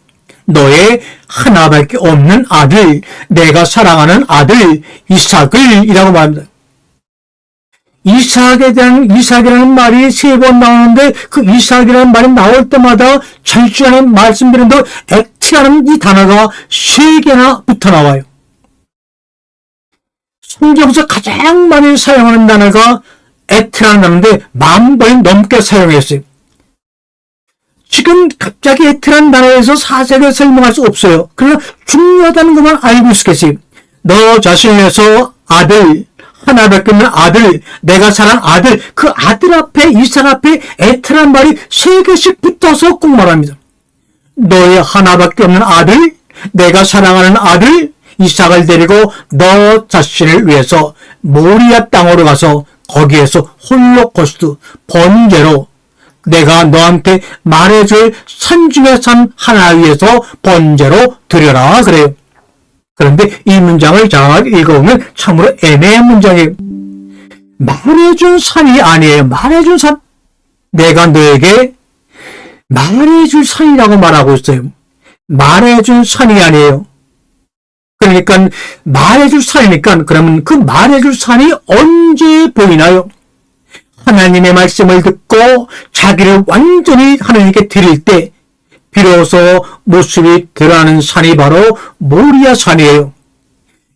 너의 하나밖에 없는 아들, 내가 사랑하는 아들 이삭을이라고 말합니다. 이삭이라는 말이 3번 나오는데 그 이삭이라는 말이 나올 때마다 철저하게 말씀드린데 액티라는 이 단어가 3개나 붙어 나와요. 성경에서 가장 많이 사용하는 단어가 액티라는 단어인데 10,000번이 넘게 사용했어요. 지금 갑자기 액티라는 단어에서 사색을 설명할 수 없어요. 그러나 중요하다는 것만 알고 있겠어요. 너 자신을 위해서 아들, 하나밖에 없는 아들, 내가 사랑하는 아들, 그 아들 앞에 이삭 앞에 에트란 말이 3개씩 붙어서 꼭 말합니다. 너의 하나밖에 없는 아들, 내가 사랑하는 아들 이삭을 데리고 너 자신을 위해서 모리아 땅으로 가서 거기에서 홀로코스트 번제로 내가 너한테 말해줄 산 중에 산 하나 위해서 번제로 드려라 그래요. 그런데 이 문장을 잘 읽어보면 참으로 애매한 문장이에요. 말해준 산이 아니에요. 말해준 산. 내가 너에게 말해줄 산이라고 말하고 있어요. 말해준 산이 아니에요. 그러니까 말해줄 산이니까 그러면 그 말해줄 산이 언제 보이나요? 하나님의 말씀을 듣고 자기를 완전히 하나님께 드릴 때 비로소 모습이 드러나는 산이 바로 모리아 산이에요.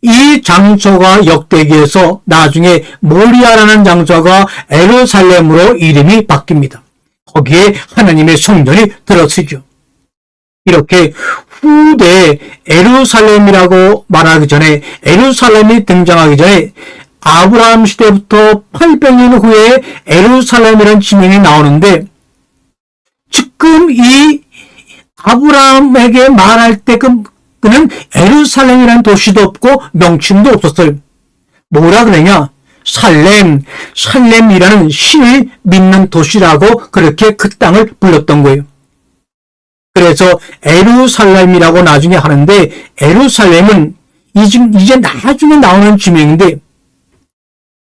이 장소가 역대기에서 나중에 모리아라는 장소가 예루살렘으로 이름이 바뀝니다. 거기에 하나님의 성전이 들어서죠. 이렇게 후대에 예루살렘이라고 말하기 전에 예루살렘이 등장하기 전에 아브라함 시대부터 800년 후에 예루살렘이라는 지명이 나오는데 지금 이 아브라함에게 말할 때 그는 예루살렘이라는 도시도 없고 명칭도 없었어요. 뭐라 그러냐? 살렘이라는 신을 믿는 도시라고 그렇게 그 땅을 불렀던 거예요. 그래서 예루살렘이라고 나중에 하는데 예루살렘은 이제 나중에 나오는 지명인데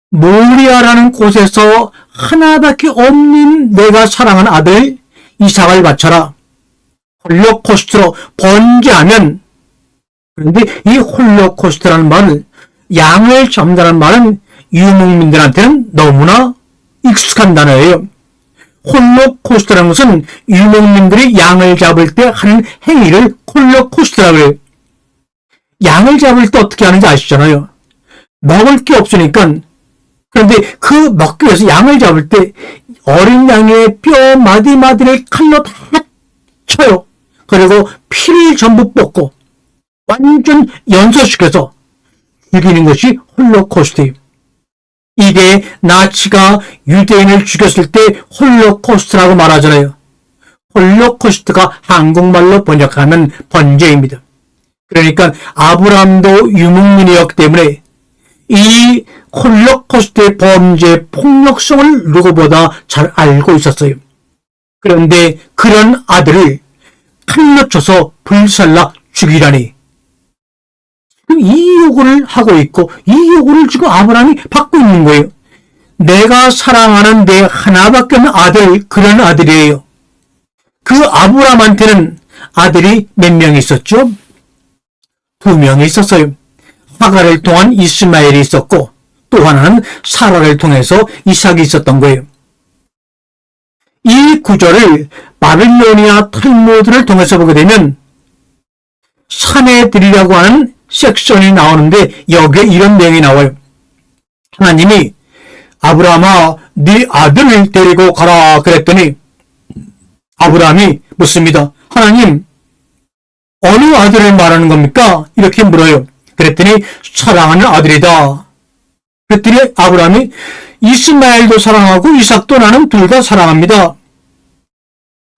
모리아라는 곳에서 하나밖에 없는 내가 사랑하는 아들 이삭을 바쳐라. 홀로코스트로 번제하면, 그런데 이 홀로코스트라는 말은 양을 잡는다는 말은 유목민들한테는 너무나 익숙한 단어예요. 홀로코스트라는 것은 유목민들이 양을 잡을 때 하는 행위를 홀로코스트라고 해요. 양을 잡을 때 어떻게 하는지 아시잖아요. 먹을 게 없으니까. 그런데 그 먹기 위해서 양을 잡을 때 어린 양의 뼈 마디마디를 칼로 다 쳐요. 그리고 피를 전부 뽑고 완전 연소시켜서 죽이는 것이 홀로코스트예요. 이게 나치가 유대인을 죽였을 때 홀로코스트라고 말하잖아요. 홀로코스트가 한국말로 번역하면 번제입니다. 그러니까 아브라함도 유목민이었기 때문에 이 홀로코스트의 범죄의 폭력성을 누구보다 잘 알고 있었어요. 그런데 그런 아들을 칼로 쳐서 불살라 죽이라니. 지금 이 요구를 하고 있고 이 요구를 지금 아브라함이 받고 있는 거예요. 내가 사랑하는 내 하나밖에 없는 아들, 그런 아들이에요. 그 아브라함한테는 아들이 몇 명 있었죠? 2명이 있었어요. 하갈을 통한 이스마엘이 있었고 또 하나는 사라를 통해서 이삭이 있었던 거예요. 이 구절을 바빌로니아 탈무드를 통해서 보게 되면 사내들이라고 하는 섹션이 나오는데 여기에 이런 내용이 나와요. 하나님이 아브라함아 네 아들을 데리고 가라 그랬더니 아브라함이 묻습니다. 하나님 어느 아들을 말하는 겁니까? 이렇게 물어요. 그랬더니 사랑하는 아들이다. 그랬더니 아브라함이 이스마엘도 사랑하고 이삭도 나는 둘 다 사랑합니다.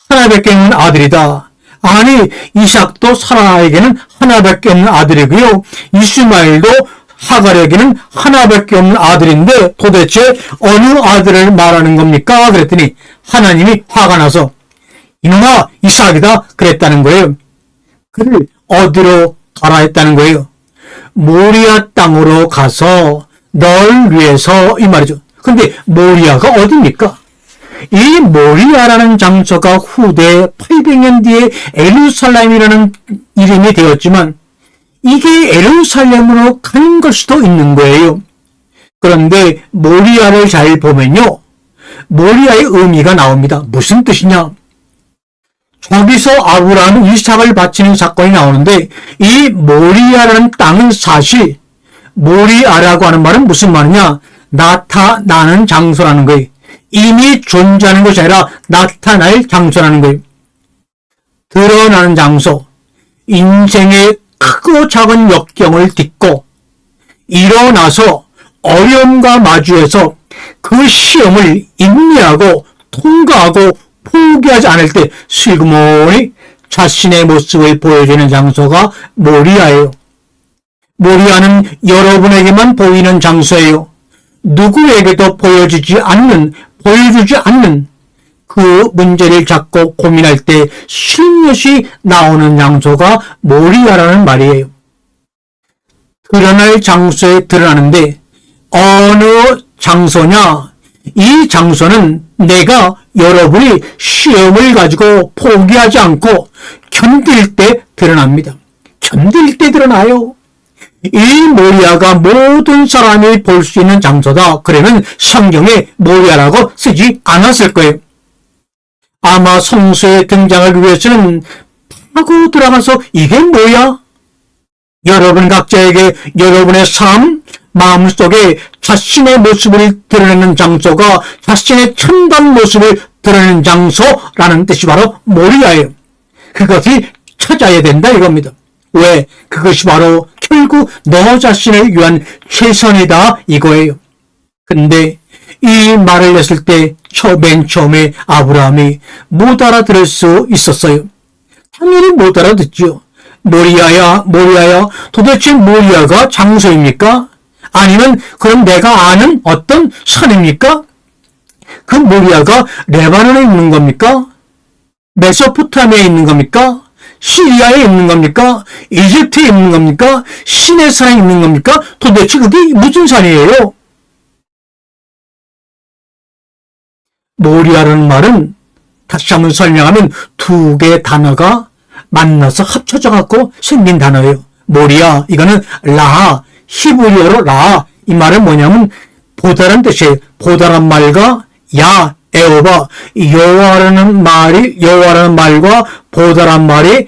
하나밖에 없는 아들이다. 아니 이삭도 사라에게는 하나밖에 없는 아들이고요. 이스마엘도 하갈에게는 하나밖에 없는 아들인데 도대체 어느 아들을 말하는 겁니까? 그랬더니 하나님이 화가 나서 이놈아 이삭이다 그랬다는 거예요. 그를 어디로 가라 했다는 거예요. 모리아 땅으로 가서 널 위해서 이 말이죠. 근데 모리아가 어디입니까? 이 모리아라는 장소가 후대 800년 뒤에 예루살렘이라는 이름이 되었지만 이게 예루살렘으로 가는 걸 수도 있는 거예요. 그런데 모리아를 잘 보면요. 모리아의 의미가 나옵니다. 무슨 뜻이냐? 저기서 아브라함은 이삭을 바치는 사건이 나오는데 이 모리아라는 땅은 사실 모리아라고 하는 말은 무슨 말이냐? 나타나는 장소라는 거예요. 이미 존재하는 것이 아니라 나타날 장소라는 거예요. 드러나는 장소. 인생의 크고 작은 역경을 딛고 일어나서 어려움과 마주해서 그 시험을 인내하고 통과하고 포기하지 않을 때 슬그머니 자신의 모습을 보여주는 장소가 모리아예요. 모리아는 여러분에게만 보이는 장소예요. 누구에게도 보여주지 않는 그 문제를 잡고 고민할 때 슬며시 나오는 장소가 모리아라는 말이에요. 드러날 장소에 드러나는데 어느 장소냐? 이 장소는 내가 여러분이 시험을 가지고 포기하지 않고 견딜 때 드러납니다. 견딜 때 드러나요. 이 모리아가 모든 사람이 볼 수 있는 장소다. 그러면 성경에 모리아라고 쓰지 않았을 거예요. 아마 성서에 등장하기 위해서는 파고 들어가서 이게 뭐야? 여러분 각자에게 여러분의 삶, 마음속에 자신의 모습을 드러내는 장소가 자신의 참된 모습을 드러내는 장소라는 뜻이 바로 모리아예요. 그것을 찾아야 된다 이겁니다. 왜? 그것이 바로 결국 너 자신을 위한 최선이다 이거예요. 근데 이 말을 했을 때 맨 처음에 아브라함이 못 알아들을 수 있었어요. 당연히 못 알아듣죠. 모리아야 도대체 모리아가 장소입니까? 아니면 그럼 내가 아는 어떤 산입니까? 그 모리아가 레바논에 있는 겁니까? 메소포타미아에 있는 겁니까? 시리아에 있는 겁니까? 이집트에 있는 겁니까? 시내산에 있는 겁니까? 도대체 그게 무슨 산이에요? 모리아라는 말은 다시 한번 설명하면 두 개의 단어가 만나서 합쳐져 갖고 생긴 단어예요. 모리아, 이거는 라하, 히브리어로 라하. 이 말은 뭐냐면 보다란 뜻이에요. 보다란 말과 야, 에호바, 여호와라는 말과 보다란 말이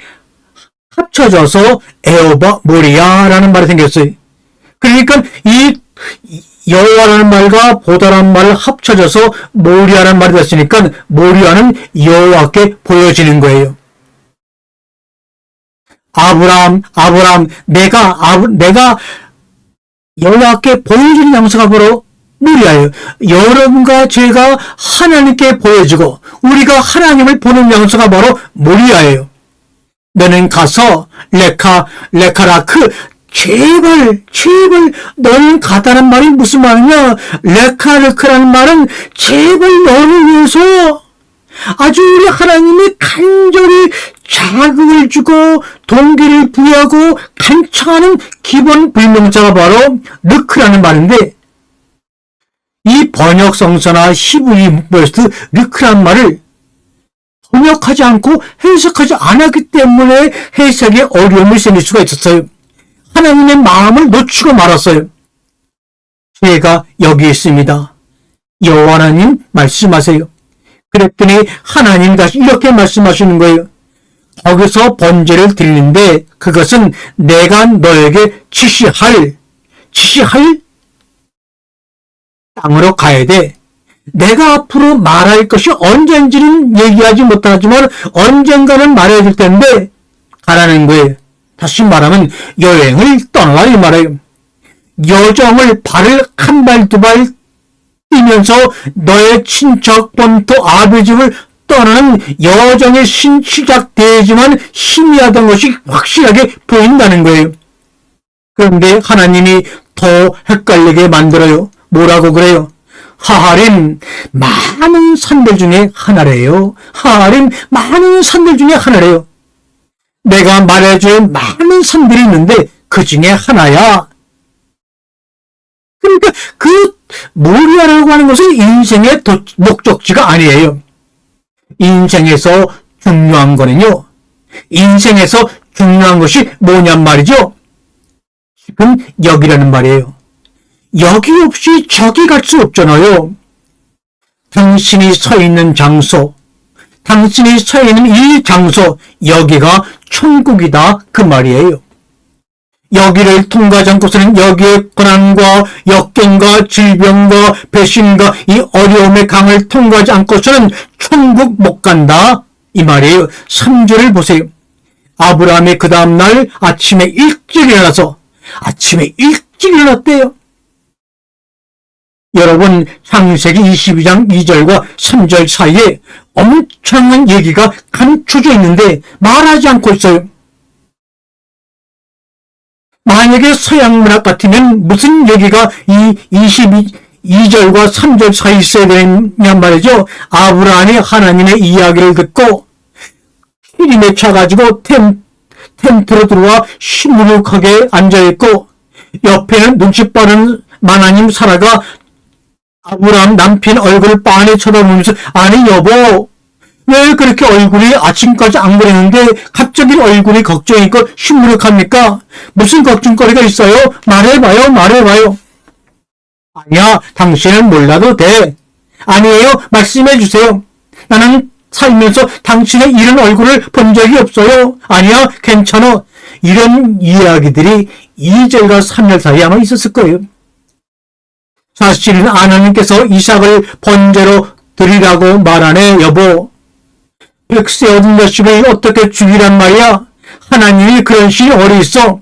합쳐져서 에호바 모리아라는 말이 생겼어요. 그러니까 이 여호와라는 말과 보다라는 말을 합쳐져서 모리아라는 말이 됐으니까 모리아는 여호와께 보여지는 거예요. 아브람, 내가 여호와께 보여지는 장소가 바로 모리아예요. 여러분과 제가 하나님께 보여지고 우리가 하나님을 보는 장소가 바로 모리아예요. 너는 가서 레카라크 제발 너는 가다는 말이 무슨 말이냐? 레카르크라는 말은 제발 너를 위해서 아주 우리 하나님이 간절히 자극을 주고 동기를 부여하고 간청하는 기본 불명사가 바로 르크라는 말인데, 이 번역 성서나 히브리 문법에서 르크라는 말을 번역하지 않고 해석하지 않았기 때문에 해석에 어려움이 생길 수가 있었어요. 하나님의 마음을 놓치고 말았어요. 제가 여기 있습니다. 여호와 하나님 말씀하세요. 그랬더니 하나님 다시 이렇게 말씀하시는 거예요. 거기서 번제를 드리는데 그것은 내가 너에게 지시할 땅으로 가야 돼. 내가 앞으로 말할 것이 언젠지는 얘기하지 못하지만 언젠가는 말해야 될 텐데 가라는 거예요. 다시 말하면 여행을 떠나라 이 말이에요. 여정을 발을 한 발 두 발 뛰면서 너의 친척 본토 아비 집을 떠나는 여정의 시작되지만 희미하던 것이 확실하게 보인다는 거예요. 그런데 하나님이 더 헷갈리게 만들어요. 뭐라고 그래요? 하하림 많은 산들 중에 하나래요. 하하림 많은 산들 중에 하나래요. 내가 말해줄 많은 산들이 있는데 그 중에 하나야. 그러니까 그 모리아라고 하는 것은 인생의 목적지가 아니에요. 인생에서 중요한 거는요. 인생에서 중요한 것이 뭐냔 말이죠. 지금 여기라는 말이에요. 여기 없이 저기 갈 수 없잖아요. 당신이 서 있는 장소, 당신이 서 있는 이 장소, 여기가 천국이다 그 말이에요. 여기를 통과하지 않고서는 여기의 고난과 역경과 질병과 배신과 이 어려움의 강을 통과하지 않고서는 천국 못 간다 이 말이에요. 3절을 보세요. 아브라함이 그 다음날 아침에 일찍 일어났대요. 여러분, 창세기 22장 2절과 3절 사이에 엄청난 얘기가 감춰져 있는데 말하지 않고 있어요. 만약에 서양 문학 같으면 무슨 얘기가 이 22절과 3절 사이에 있어야 되냐 말이죠. 아브라함이 하나님의 이야기를 듣고 기름에 차가지고 텐트로 들어와 시무룩하게 앉아있고 옆에는 눈치 빠른 마나님 사라가 아브라함 남편 얼굴을 빤히 쳐다보면서 아니 여보 왜 그렇게 얼굴이 아침까지 안 그랬는데 갑자기 얼굴이 걱정이고 시무룩합니까? 무슨 걱정거리가 있어요? 말해봐요. 아니야, 당신은 몰라도 돼. 아니에요, 말씀해 주세요. 나는 살면서 당신의 이런 얼굴을 본 적이 없어요. 아니야, 괜찮아. 이런 이야기들이 2절과 3절 사이에 아마 있었을 거예요. 사실은 하나님께서 이삭을 번제로 드리라고 말하네, 여보. 100세 얻은 자식을 어떻게 죽이란 말이야? 하나님이 그런 신이 어디 있어?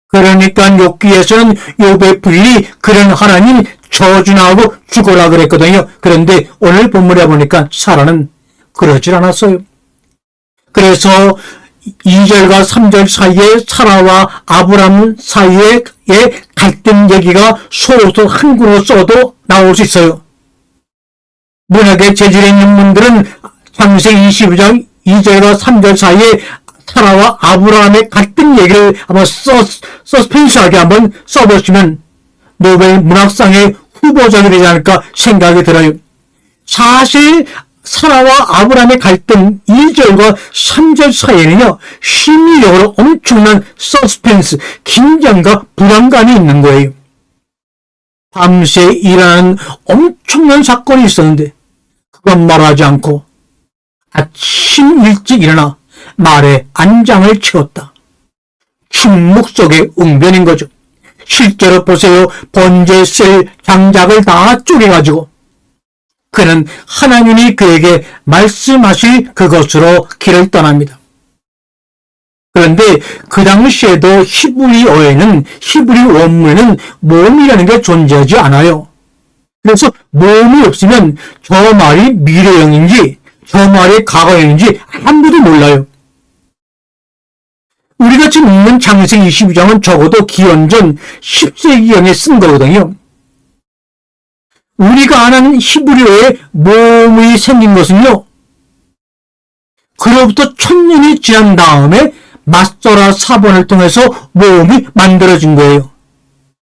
그러니까 욥기에서는 욥의 부인이 그런 하나님 저주나하고 죽어라 그랬거든요. 그런데 오늘 본문에 보니까 사라는 그러질 않았어요. 그래서 2절과 3절 사이에 사라와 아브람 사이에 갈등 얘기가 소설 한 구로 써도 나올 수 있어요. 문학에 재질에 있는 분들은 창세기 22장 2절과 3절 사이에 사라와 아브라함의 갈등 얘기를 한번 서스펜스하게 한번 써보시면 노벨 문학상의 후보작이 되지 않을까 생각이 들어요. 사실 사라와 아브라함의 갈등 2절과 3절 사이에는요, 심리적으로 엄청난 서스펜스, 긴장과 불안감이 있는 거예요. 밤새 일어나는 엄청난 사건이 있었는데 그건 말하지 않고 아침 일찍 일어나 말에 안장을 채웠다. 충묵 속의 웅변인 거죠. 실제로 보세요. 번제에 쓸 장작을 다 쪼개가지고 그는 하나님이 그에게 말씀하실 그것으로 길을 떠납니다. 그런데 그 당시에도 히브리어에는, 히브리 원문에는 몸이라는 게 존재하지 않아요. 그래서 몸이 없으면 저 말이 미래형인지 저 말이 과거형인지 아무도 몰라요. 우리가 지금 읽는 창세기 22장은 적어도 기원전 10세기경에 쓴 거거든요. 우리가 아는 히브리어의 몸이 생긴 것은요, 그로부터 1000년이 지난 다음에 마소라 사본을 통해서 몸이 만들어진 거예요.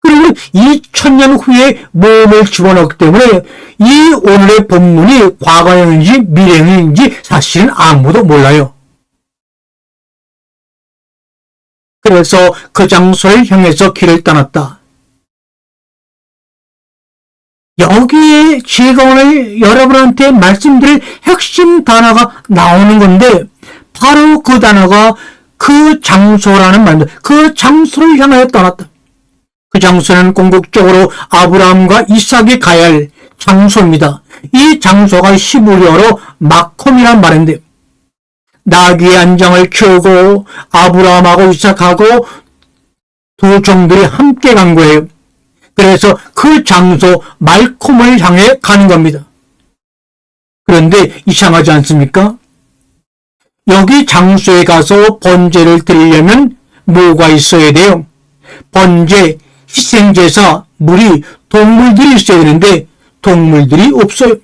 그리고 2000년 후에 몸을 집어넣기 때문에 이 오늘의 본문이 과거형인지 미래형인지 사실은 아무도 몰라요. 그래서 그 장소를 향해서 길을 떠났다. 여기에 제가 오늘 여러분한테 말씀드릴 핵심 단어가 나오는 건데 바로 그 단어가 그 장소라는 말입니다. 그 장소를 향하여 떠났다. 그 장소는 궁극적으로 아브라함과 이삭이 가야 할 장소입니다. 이 장소가 히브리어로 마콤이란 말인데 나귀의 안장을 키우고 아브라함하고 이삭하고 두 종들이 함께 간 거예요. 그래서 그 장소 말콤을 향해 가는 겁니다. 그런데 이상하지 않습니까? 여기 장소에 가서 번제를 드리려면 뭐가 있어야 돼요? 번제, 희생제사, 물이, 동물들이 있어야 되는데 동물들이 없어요.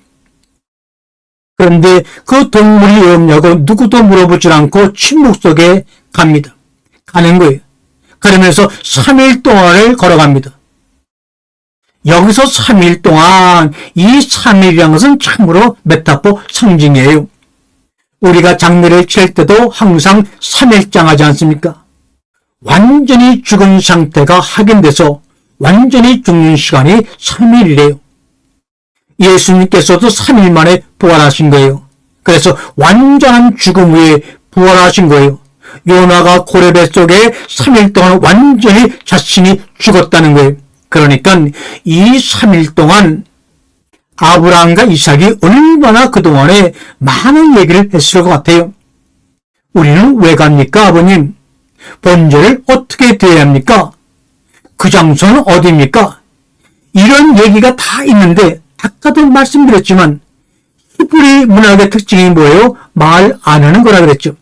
그런데 그 동물이 왜 없냐고 누구도 물어보지 않고 침묵 속에 갑니다. 가는 거예요. 그러면서 3일 동안을 걸어갑니다. 여기서 3일 동안, 이 3일이라는 것은 참으로 메타포 상징이에요. 우리가 장례를 칠 때도 항상 3일장 하지 않습니까? 완전히 죽은 상태가 확인돼서 완전히 죽는 시간이 3일이래요. 예수님께서도 3일 만에 부활하신 거예요. 그래서 완전한 죽음 후에 부활하신 거예요. 요나가 고래 뱃속에 3일 동안 완전히 자신이 죽었다는 거예요. 그러니까 이 3일 동안 아브라함과 이삭이 얼마나 그동안에 많은 얘기를 했을 것 같아요. 우리는 왜 갑니까, 아버님? 번제를 어떻게 드려야 합니까? 그 장소는 어디입니까? 이런 얘기가 다 있는데 아까도 말씀드렸지만 히브리 문학의 특징이 뭐예요? 말 안 하는 거라 그랬죠.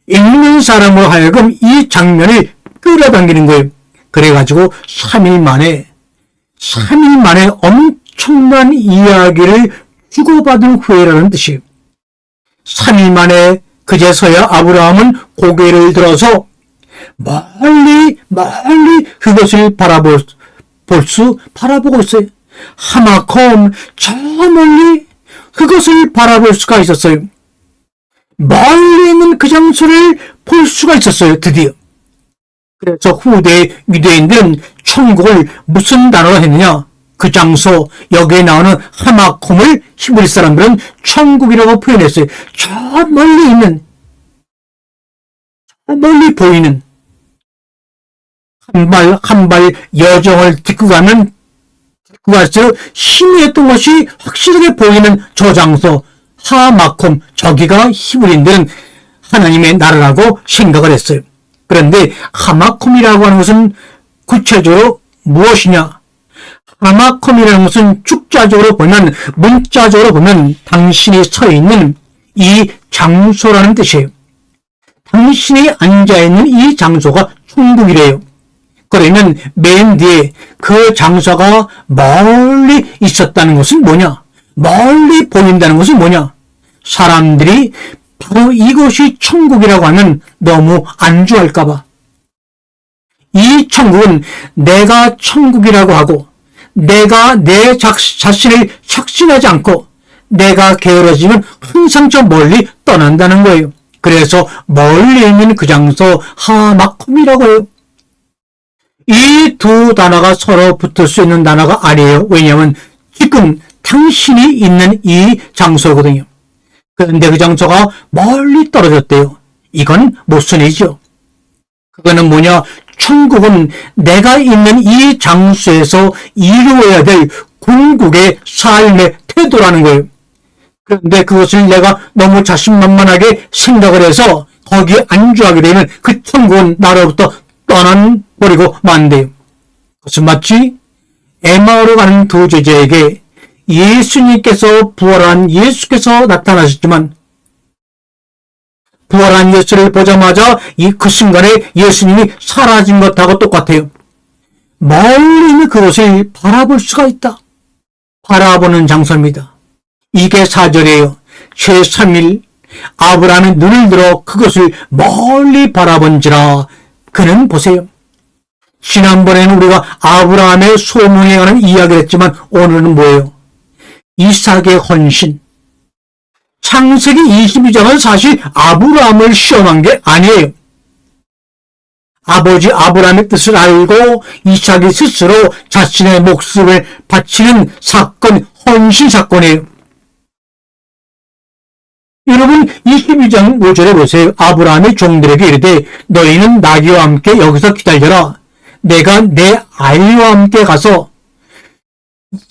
읽는 사람으로 하여금 이 장면을 끌어당기는 거예요. 그래가지고 3일 만에 엄청난 이야기를 주고받은 후에라는 뜻이에요. 3일 만에 그제서야 아브라함은 고개를 들어서 멀리 그것을 바라보고 있어요. 하마콤, 저 멀리 그것을 바라볼 수가 있었어요. 멀리 있는 그 장소를 볼 수가 있었어요, 드디어. 그래서 후대 유대인들은 천국을 무슨 단어로 했느냐? 그 장소, 여기에 나오는 하마콤을 히브리 사람들은 천국이라고 표현했어요. 저 멀리 있는, 저 멀리 보이는, 한 발 여정을 딛고 가서 희미했던 것이 확실하게 보이는 저 장소, 하마콤, 저기가 히브리인들은 하나님의 나라라고 생각을 했어요. 그런데 하마콤이라고 하는 것은 구체적으로 무엇이냐? 하마콤이라는 것은 축자적으로 보면, 문자적으로 보면 당신이 서 있는 이 장소라는 뜻이에요. 당신이 앉아있는 이 장소가 천국이래요. 그러면 맨 뒤에 그 장소가 멀리 있었다는 것은 뭐냐? 멀리 보인다는 것은 뭐냐? 사람들이 바로 이것이 천국이라고 하면 너무 안주할까봐. 이 천국은 내가 천국이라고 하고 내가 내 자신을 척신하지 않고 내가 게으러지면 항상 저 멀리 떠난다는 거예요. 그래서 멀리 있는 그 장소 하마콤이라고 해요. 이 두 단어가 서로 붙을 수 있는 단어가 아니에요. 왜냐하면 지금 당신이 있는 이 장소거든요. 그런데 그 장소가 멀리 떨어졌대요. 이건 모순이죠. 그거는 뭐냐? 천국은 내가 있는 이 장소에서 이루어야 될 궁극의 삶의 태도라는 거예요. 그런데 그것을 내가 너무 자신만만하게 생각을 해서 거기에 안주하게 되면 그 천국은 나로부터 떠나버리고 만대요. 그것은 마치 에마오로 가는 두 제자에게 예수님께서 부활한 예수께서 나타나셨지만 부활한 예수를 보자마자 그 순간에 예수님이 사라진 것하고 똑같아요. 멀리 있는 그것을 바라볼 수가 있다. 바라보는 장소입니다. 이게 4절이에요. 제3일 아브라함이 눈을 들어 그것을 멀리 바라본지라. 그는 보세요. 지난번에는 우리가 아브라함의 소명에 관한 이야기를 했지만 오늘은 뭐예요? 이삭의 헌신. 창세기 22장은 사실 아브라함을 시험한 게 아니에요. 아버지 아브라함의 뜻을 알고 이삭이 스스로 자신의 목숨을 바치는 사건, 헌신 사건이에요. 여러분 22장 5절에 보세요. 아브라함이 종들에게 이르되 너희는 나귀와 함께 여기서 기다려라. 내가 내 아이와 함께 가서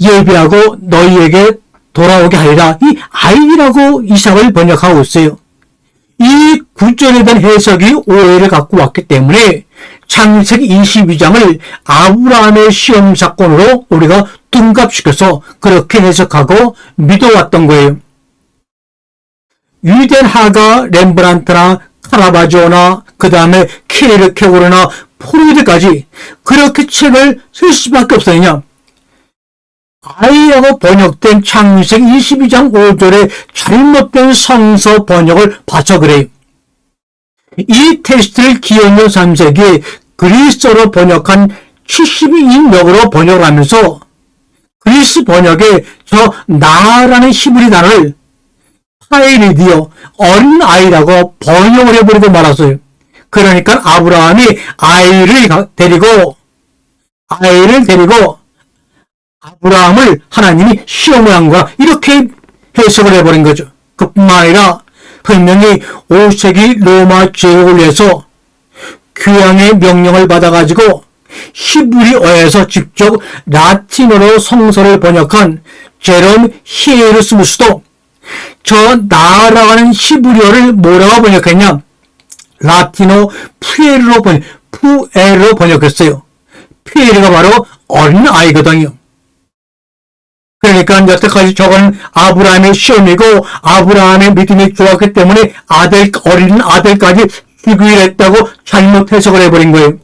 예비하고 너희에게 돌아오게 하리라. 이 아이라고 이삭을 번역하고 있어요. 이 구절에 대한 해석이 오해를 갖고 왔기 때문에 창세기 22장을 아브라함의 시험 사건으로 우리가 둔갑시켜서 그렇게 해석하고 믿어왔던 거예요. 유대인 화가 렘브란트나 카라바조나 그 다음에 케르케고르나 포르드까지 그렇게 책을 쓸 수밖에 없었느냐? 아이라고 번역된 창세기 22장 5절의 잘못된 성서 번역을 봐서 그래요. 이 텍스트를 기원전 3세기에 그리스어로 번역한 72인역으로 번역을 하면서 그리스 번역에 저 나라는 히브리 단어를 파이리디오, 어린 아이라고 번역을 해버리고 말았어요. 그러니까 아브라함이 아이를 데리고 아브라함을 하나님이 시험을 한 거야. 이렇게 해석을 해버린 거죠. 그뿐만 아니라 분명히 5세기 로마 제국을 위해서 교양의 명령을 받아가지고 히브리어에서 직접 라틴어로 성서를 번역한 제롬 히에르스무스도 저 나아라는 히브리어를 뭐라고 번역했냐? 라틴어 푸에르로 번역했어요. 푸에르가 바로 어린 아이거든요. 그러니까 여태까지 저건 아브라함의 시험이고 아브라함의 믿음이 좋았기 때문에 어린 아들까지 죽이려 했다고 잘못 해석을 해버린 거예요.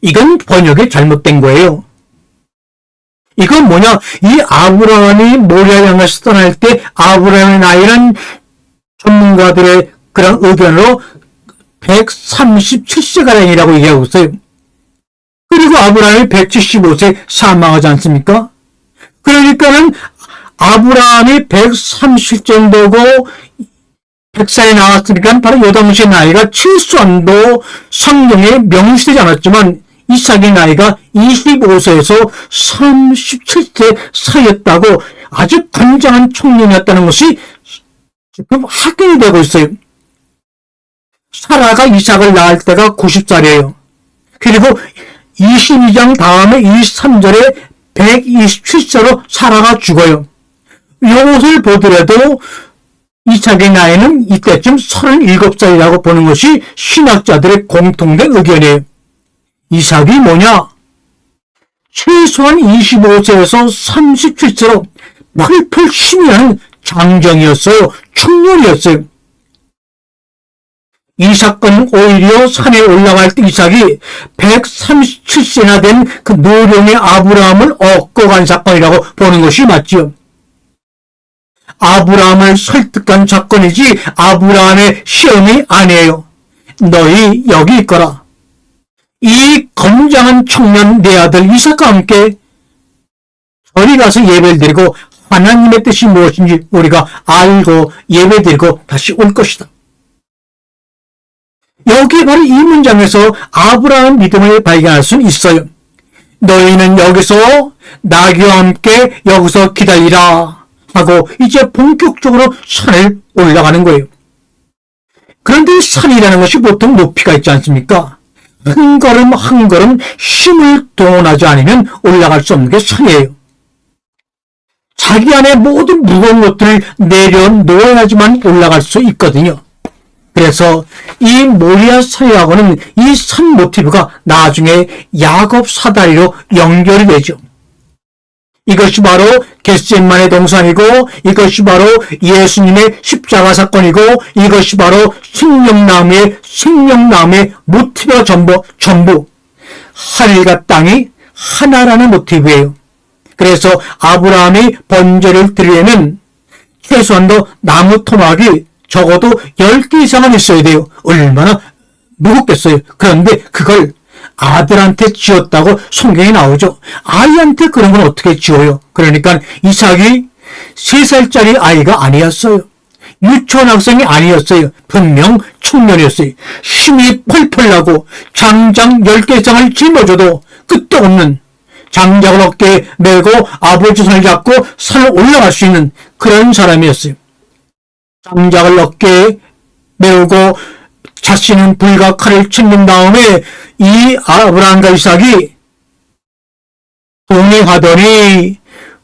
이건 번역이 잘못된 거예요. 이건 뭐냐? 이 아브라함이 모리아 양에서 떠날 때 아브라함의 나이는 전문가들의 그런 의견으로 137세가량이라고 얘기하고 있어요. 그리고 아브라함이 175세 사망하지 않습니까? 그러니까는 아브라함이 130 정도고 100살이 나왔으니까 바로 요 당시 나이가 최소한도 성경에 명시되지 않았지만 이삭의 나이가 25세에서 37세 사이였다고 아주 건장한 청년이었다는 것이 지금 확인이 되고 있어요. 사라가 이삭을 낳을 때가 90살이에요. 그리고 22장 다음에 23절에 127세로 사라가 죽어요. 이것을 보더라도 이삭의 나이는 이때쯤 37살이라고 보는 것이 신학자들의 공통된 의견이에요. 이삭이 뭐냐? 최소한 25세에서 37세로 펄펄 힘이 나는 장정이었어요. 청년이었어요. 이 사건은 오히려 산에 올라갈 때 이삭이 137세나 된 그 노령의 아브라함을 얻고 간 사건이라고 보는 것이 맞지요. 아브라함을 설득한 사건이지 아브라함의 시험이 아니에요. 너희 여기 있거라. 이 건장한 청년 내 아들 이삭과 함께 저리 가서 예배를 드리고 하나님의 뜻이 무엇인지 우리가 알고 예배 드리고 다시 올 것이다. 여기 바로 이 문장에서 아브라함 믿음을 발견할 수 있어요. 너희는 여기서 나귀와 함께 여기서 기다리라 하고 이제 본격적으로 산을 올라가는 거예요. 그런데 산이라는 것이 보통 높이가 있지 않습니까? 한 걸음 한 걸음 힘을 동원하지 않으면 올라갈 수 없는 게 산이에요. 자기 안에 모든 무거운 것들을 내려놓아야지만 올라갈 수 있거든요. 그래서 이 모리아 산이라고는 이 산 모티브가 나중에 야곱 사다리로 연결이 되죠. 이것이 바로 겟세마네 동산이고, 이것이 바로 예수님의 십자가 사건이고, 이것이 바로 생명나무의 모티브가 전부 하늘과 땅이 하나라는 모티브예요. 그래서 아브라함이 번제를 드리려면 최소한도 나무 토막이 적어도 10개 이상은 있어야 돼요. 얼마나 무겁겠어요. 그런데 그걸 아들한테 지었다고 성경에 나오죠. 아이한테 그런 건 어떻게 지어요? 그러니까 이삭이 3살짜리 아이가 아니었어요. 유치원 학생이 아니었어요. 분명 청년이었어요. 힘이 펄펄 나고 장작 10개 이상을 짊어져도 끄떡없는, 장작을 어깨에 메고 아버지 손을 잡고 산을 올라갈 수 있는 그런 사람이었어요. 장작을 어깨에 메우고 자신은 불과 칼을 챙긴 다음에 이 아브라함과 이삭이 동행하더니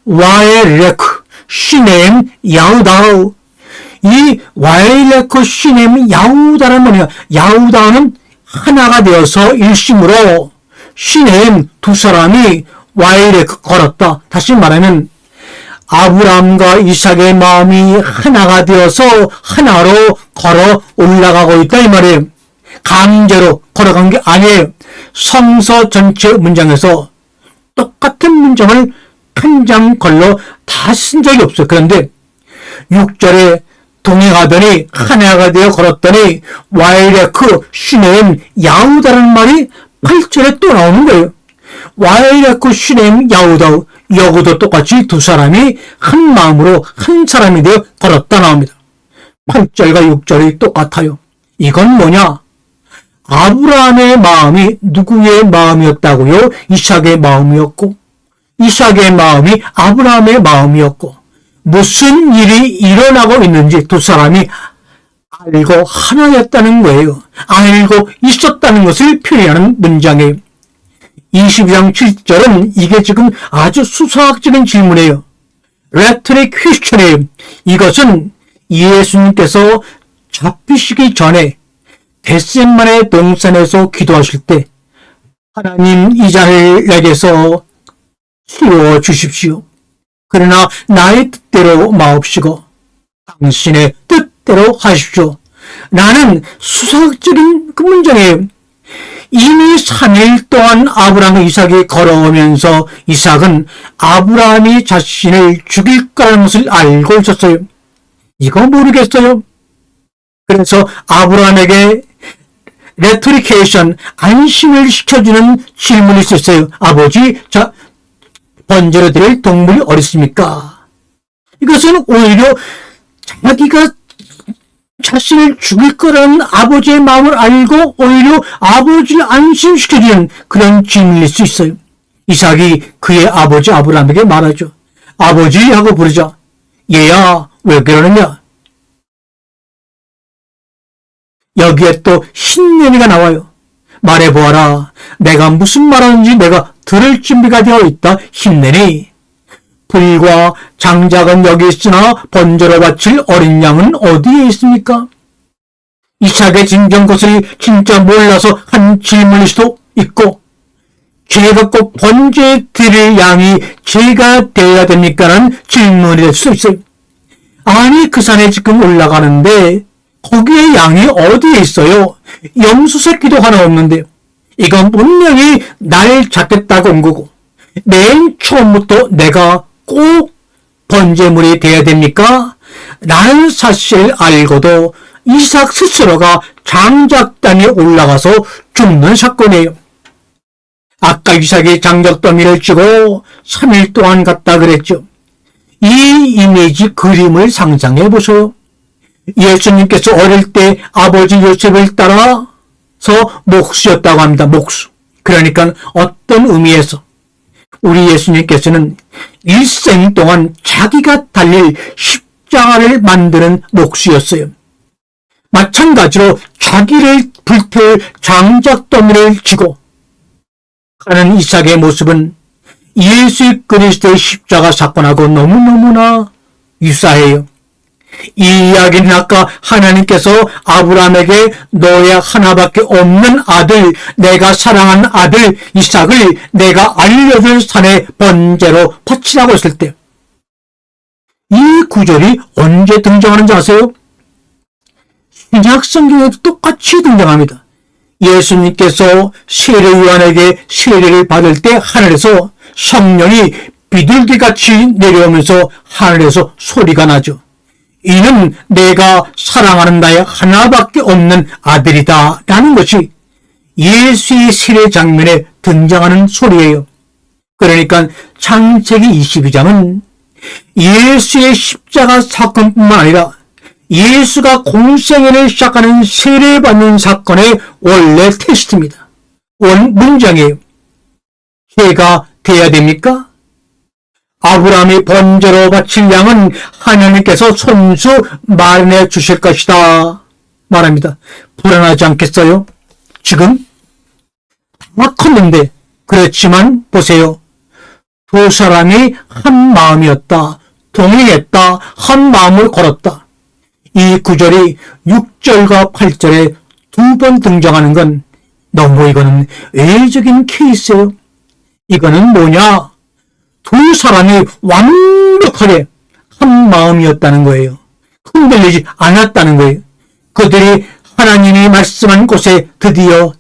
와엘레크 시넴 야우다우, 이 와엘레크 시넴 야우다는 뭐냐? 야우다는 하나가 되어서 일심으로 시넴 두 사람이 와엘레크 걸었다. 다시 말하면 아브라함과 이삭의 마음이 하나가 되어서 하나로 걸어 올라가고 있다 이 말이에요. 강제로 걸어간 게 아니에요. 성서 전체 문장에서 똑같은 문장을 한 장 걸로 다 쓴 적이 없어요. 그런데 6절에 동행하더니 하나가 되어 걸었더니 와일레크 시넴 야우다라는 말이 8절에 또 나오는 거예요. 와일레크 시넴 야우다, 여기도 똑같이 두 사람이 한 마음으로 한 사람이 되어 걸었다 나옵니다. 8절과 6절이 똑같아요. 이건 뭐냐? 아브라함의 마음이 누구의 마음이었다고요? 이삭의 마음이었고, 이삭의 마음이 아브라함의 마음이었고, 무슨 일이 일어나고 있는지 두 사람이 알고 하나였다는 거예요. 알고 있었다는 것을 표현하는 문장이에요. 22장 7절은 이게 지금 아주 수사학적인 질문이에요. 레토릭 퀘스천이에요. 이것은 예수님께서 잡히시기 전에 겟세마네 동산에서 기도하실 때 하나님 이 잔을 내게서 치워 주십시오. 그러나 나의 뜻대로 마옵시고 당신의 뜻대로 하십시오. 나는 수사학적인 그 문장이에요. 이미 3일 동안 아브라함과 이삭이 걸어오면서 이삭은 아브라함이 자신을 죽일 거라는 것을 알고 있었어요. 이거 모르겠어요. 그래서 아브라함에게 레토리케이션, 안심을 시켜주는 질문이 있었어요. 아버지, 번제로 드릴 동물이 어디 있습니까? 이것은 오히려 자기가 자신을 죽일 거라는 아버지의 마음을 알고 오히려 아버지를 안심시켜주는 그런 질문일 수 있어요. 이삭이 그의 아버지 아브라함에게 말하죠. 아버지 하고 부르자. 얘야, 왜 그러느냐? 여기에 또 흰내미가 나와요. 말해보아라. 내가 무슨 말하는지 내가 들을 준비가 되어 있다. 흰내미. 불과 장작은 여기 있으나 번제로 바칠 어린 양은 어디에 있습니까? 이삭의 진정 것을 진짜 몰라서 한 질문일 수도 있고, 제가 꼭 번제 드릴 양이 제가 되어야 됩니까? 라는 질문이 될 수 있어요. 아니, 그 산에 지금 올라가는데 거기에 양이 어디에 있어요? 염소 새끼도 하나 없는데. 이건 분명히 날 잡겠다고 온 거고, 맨 처음부터 내가 꼭 번제물이 되어야 됩니까? 라는 사실을 알고도 이삭 스스로가 장작단에 올라가서 죽는 사건이에요. 아까 이삭이 장작더미를 쥐고 3일 동안 갔다 그랬죠. 이 이미지 그림을 상상해 보세요. 예수님께서 어릴 때 아버지 요셉을 따라서 목수였다고 합니다. 목수. 그러니까 어떤 의미에서 우리 예수님께서는 일생 동안 자기가 달릴 십자가를 만드는 목수였어요. 마찬가지로 자기를 불태울 장작더미를 쥐고 가는 이삭의 모습은 예수 그리스도의 십자가 사건하고 너무너무나 유사해요. 이 이야기는 아까 하나님께서 아브라함에게 너의 하나밖에 없는 아들, 내가 사랑하는 아들 이삭을 내가 알려줄 산에 번제로 바치라고 했을 때, 이 구절이 언제 등장하는지 아세요? 신약 성경에도 똑같이 등장합니다. 예수님께서 세례 요한에게 세례를 받을 때 하늘에서 성령이 비둘기같이 내려오면서 하늘에서 소리가 나죠. 이는 내가 사랑하는 나의 하나밖에 없는 아들이다 라는 것이 예수의 세례 장면에 등장하는 소리예요. 그러니까 창세기 22장은 예수의 십자가 사건뿐만 아니라 예수가 공생애를 시작하는 세례받는 사건의 원래 테스트입니다. 원 문장이에요. 해가 돼야 됩니까? 아브라함이 번제로 바칠 양은 하나님께서 손수 마련해 주실 것이다 말합니다. 불안하지 않겠어요? 지금 다 컸는데, 그렇지만 보세요. 두 사람이 한 마음이었다, 동행했다, 한 마음을 걸었다. 이 구절이 6절과 8절에 두 번 등장하는 건 너무 이거는 외적인 케이스예요. 이거는 뭐냐? 두 사람이 완벽하게 한 마음이었다는 거예요. 흔들리지 않았다는 거예요. 그들이 하나님이 말씀한 곳에 드디어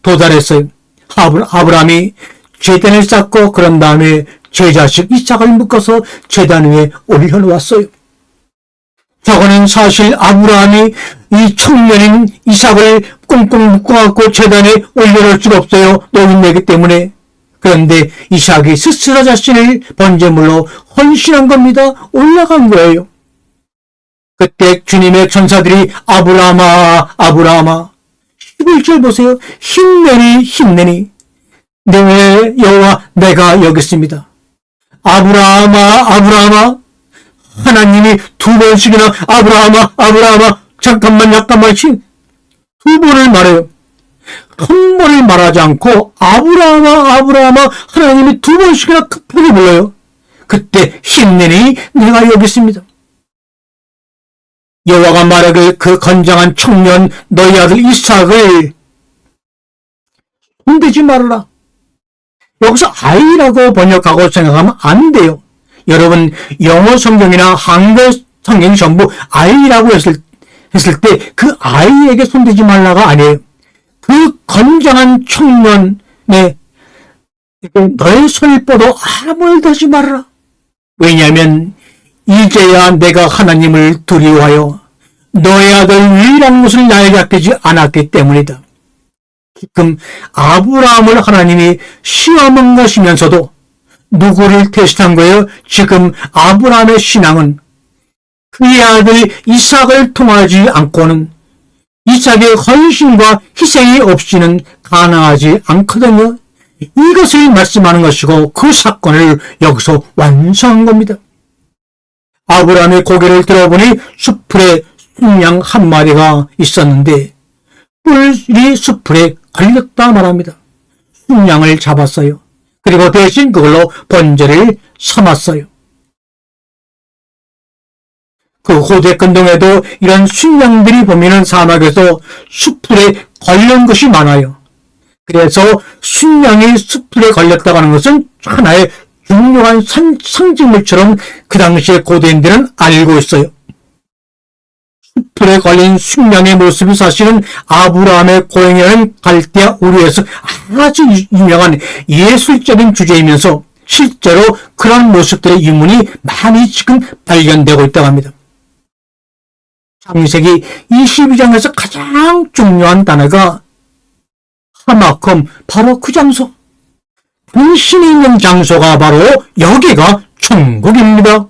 도달했어요. 아브라함이 제단을 쌓고 그런 다음에 제 자식 이삭을 묶어서 제단 위에 올려놓았어요. 저거는 사실 아브라함이 이 청년인 이삭을 꽁꽁 묶어갖고 제단에 올려놓을 수가 없어요. 노인네기 때문에. 그런데 이삭이 스스로 자신을 번제물로 헌신한 겁니다. 올라간 거예요. 그때 주님의 천사들이 아브라함아, 아브라함아. 11절 보세요. 힘내니, 힘내니. 내 여호와 내가 여기 있습니다. 아브라함아, 아브라함아. 하나님이 두 번씩이나 아브라함아, 아브라함아. 잠깐만, 두 번을 말해요. 한 번을 말하지 않고 아브라함아, 아브라함아. 하나님이 두 번씩이나 급하게 불러요. 그때 힘내니 내가 여기 있습니다. 여호와가 말하길 그 건장한 청년 너희 아들 이삭을 손대지 말아라. 여기서 아이라고 번역하고 생각하면 안 돼요. 여러분 영어 성경이나 한글 성경이 전부 아이라고 했을 때 그 아이에게 손대지 말라가 아니에요. 그 건장한 청년의 너의 손을 뻗어 아무 일도 하지 말아라. 왜냐하면 이제야 내가 하나님을 두려워하여 너의 아들 유일한 것을 나에게 아끼지 않았기 때문이다. 지금 아브라함을 하나님이 시험한 것이면서도 누구를 테스트한 거예요? 지금 아브라함의 신앙은 그의 아들 이삭을 통하지 않고는 이삭의 헌신과 희생이 없이는 가능하지 않거든요. 이것을 말씀하는 것이고 그 사건을 여기서 완성한 겁니다. 아브라함의 고개를 들어보니 숲풀에 순양 한 마리가 있었는데 뿔이 숲풀에 걸렸다 말합니다. 순양을 잡았어요. 그리고 대신 그걸로 번제를 삼았어요. 그 고대 근동에도 이런 순양들이 보면은 사막에서 숲풀에 걸린 것이 많아요. 그래서 순양이 숲풀에 걸렸다고 하는 것은 하나의 중요한 상징물처럼 그 당시에 고대인들은 알고 있어요. 숲풀에 걸린 순양의 모습이 사실은 아브라함의 고향이라는 갈대아 우르에서 아주 유명한 예술적인 주제이면서 실제로 그런 모습들의 유물이 많이 지금 발견되고 있다고 합니다. 창세기 22장에서 가장 중요한 단어가 하마콤, 바로 그 장소. 당신이 있는 장소가 바로 여기가 천국입니다.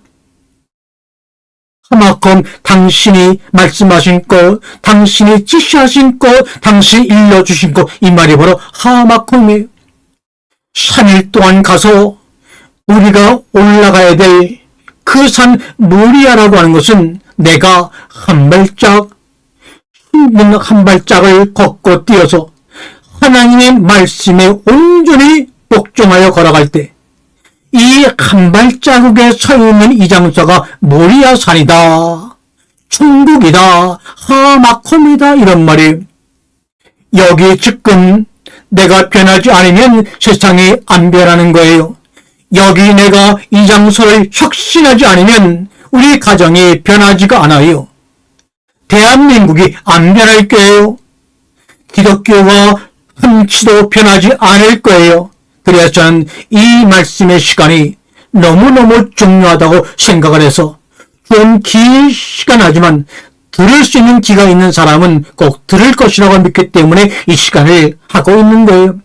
하마콤, 당신이 말씀하신 것, 당신이 지시하신 것, 당신이 일러주신 것, 이 말이 바로 하마콤이에요. 3일 동안 가서 우리가 올라가야 될 그 산 모리아라고 하는 것은 내가 한 발짝 한 발짝을 걷고 뛰어서 하나님의 말씀에 온전히 복종하여 걸어갈 때 이 한 발자국에 서 있는 이 장소가 모리아 산이다, 천국이다, 하마콤이다 이런 말이, 여기 지금 내가 변하지 않으면 세상이 안 변하는 거예요. 여기 내가 이 장소를 혁신하지 않으면 우리 가정이 변하지가 않아요. 대한민국이 안 변할 거예요. 기독교가 한치도 변하지 않을 거예요. 그래서 저는 이 말씀의 시간이 너무너무 중요하다고 생각을 해서 좀 긴 시간 하지만 들을 수 있는 귀가 있는 사람은 꼭 들을 것이라고 믿기 때문에 이 시간을 하고 있는 거예요.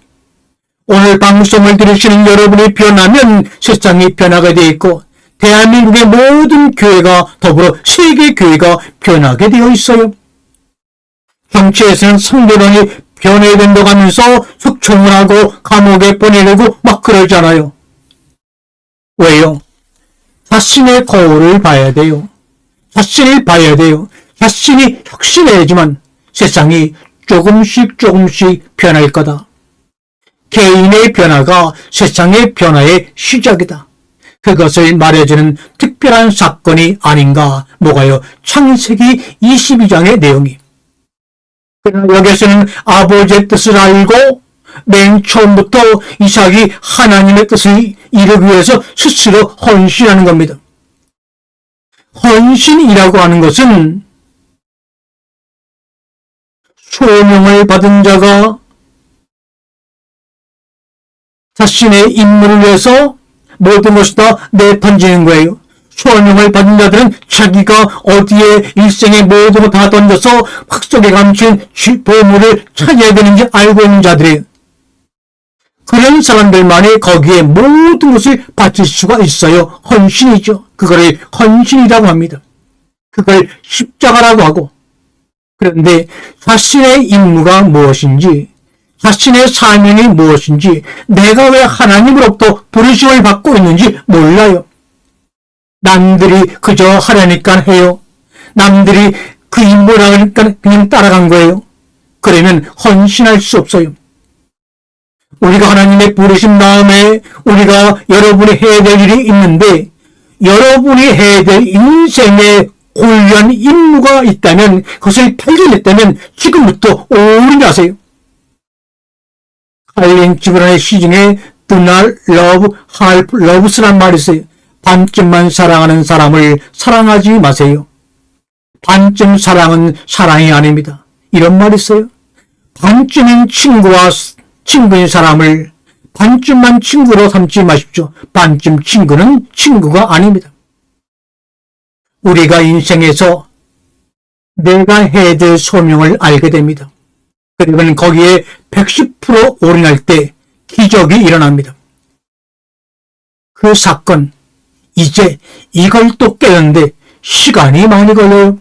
오늘 방송을 들으시는 여러분이 변하면 세상이 변하게 되어 있고 대한민국의 모든 교회가 더불어 세계 교회가 변하게 되어 있어요. 정치에서는 상대방이 변해야 된다고 하면서 숙청을 하고 감옥에 보내려고 막 그러잖아요. 왜요? 자신의 거울을 봐야 돼요. 자신을 봐야 돼요. 자신이 혁신해야지만 세상이 조금씩 변할 거다. 개인의 변화가 세상의 변화의 시작이다. 그것을 말해주는 특별한 사건이 아닌가. 뭐가요? 창세기 22장의 내용이. 그러나 여기서는 아버지의 뜻을 알고 맨 처음부터 이삭이 하나님의 뜻을 이루기 위해서 스스로 헌신하는 겁니다. 헌신이라고 하는 것은 소명을 받은 자가 자신의 임무를 위해서 모든 것을 다 내던지는 거예요. 소명을 받은 자들은 자기가 어디에 일생의 모든 걸 다 던져서 확속에 감춘 보물을 찾아야 되는지 알고 있는 자들이에요. 그런 사람들만이 거기에 모든 것을 바칠 수가 있어요. 헌신이죠. 그거를 헌신이라고 합니다. 그걸 십자가라고 하고. 그런데 자신의 임무가 무엇인지, 자신의 사명이 무엇인지, 내가 왜 하나님으로부터 부르심을 받고 있는지 몰라요. 남들이 그저 하려니까 해요. 남들이 그 임무를 하니까 그냥 따라간 거예요. 그러면 헌신할 수 없어요. 우리가 하나님의 부르신 다음에 우리가 여러분이 해야 될 일이 있는데, 여러분이 해야 될 인생의 고유한 임무가 있다면, 그것을 발견했다면 지금부터 오르게 하세요. 칼린 지브란의 시 중에 Do not love half loves란 말이 있어요. 반쯤만 사랑하는 사람을 사랑하지 마세요. 반쯤 사랑은 사랑이 아닙니다. 이런 말이 있어요. 반쯤인 친구인 사람을 반쯤만 친구로 삼지 마십시오. 반쯤 친구는 친구가 아닙니다. 우리가 인생에서 내가 해야 될 소명을 알게 됩니다. 그리고 거기에 110% 올인할 때 기적이 일어납니다. 그 사건, 이제 이걸 또 깨닫는데 시간이 많이 걸려요.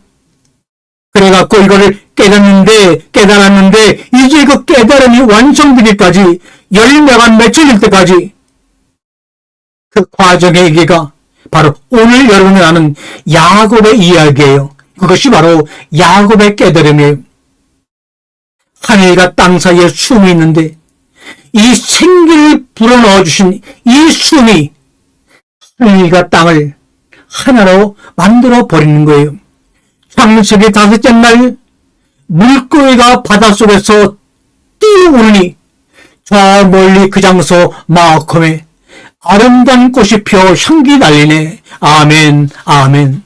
그래갖고 이거를 깨달았는데 이제 그 깨달음이 완성되기까지 열매가 맺혀질 때까지 그 과정의 얘기가 바로 오늘 여러분이 아는 야곱의 이야기예요. 그것이 바로 야곱의 깨달음이에요. 하늘과 땅 사이에 숨이 있는데 이 생기를 불어넣어 주신 이 숨이 하늘과 땅을 하나로 만들어 버리는 거예요. 창세기 5째 날 물고기가 바닷속에서 뛰어오르니 저 멀리 그 장소 마하콤에 아름다운 꽃이 피어 향기 날리네. 아멘, 아멘.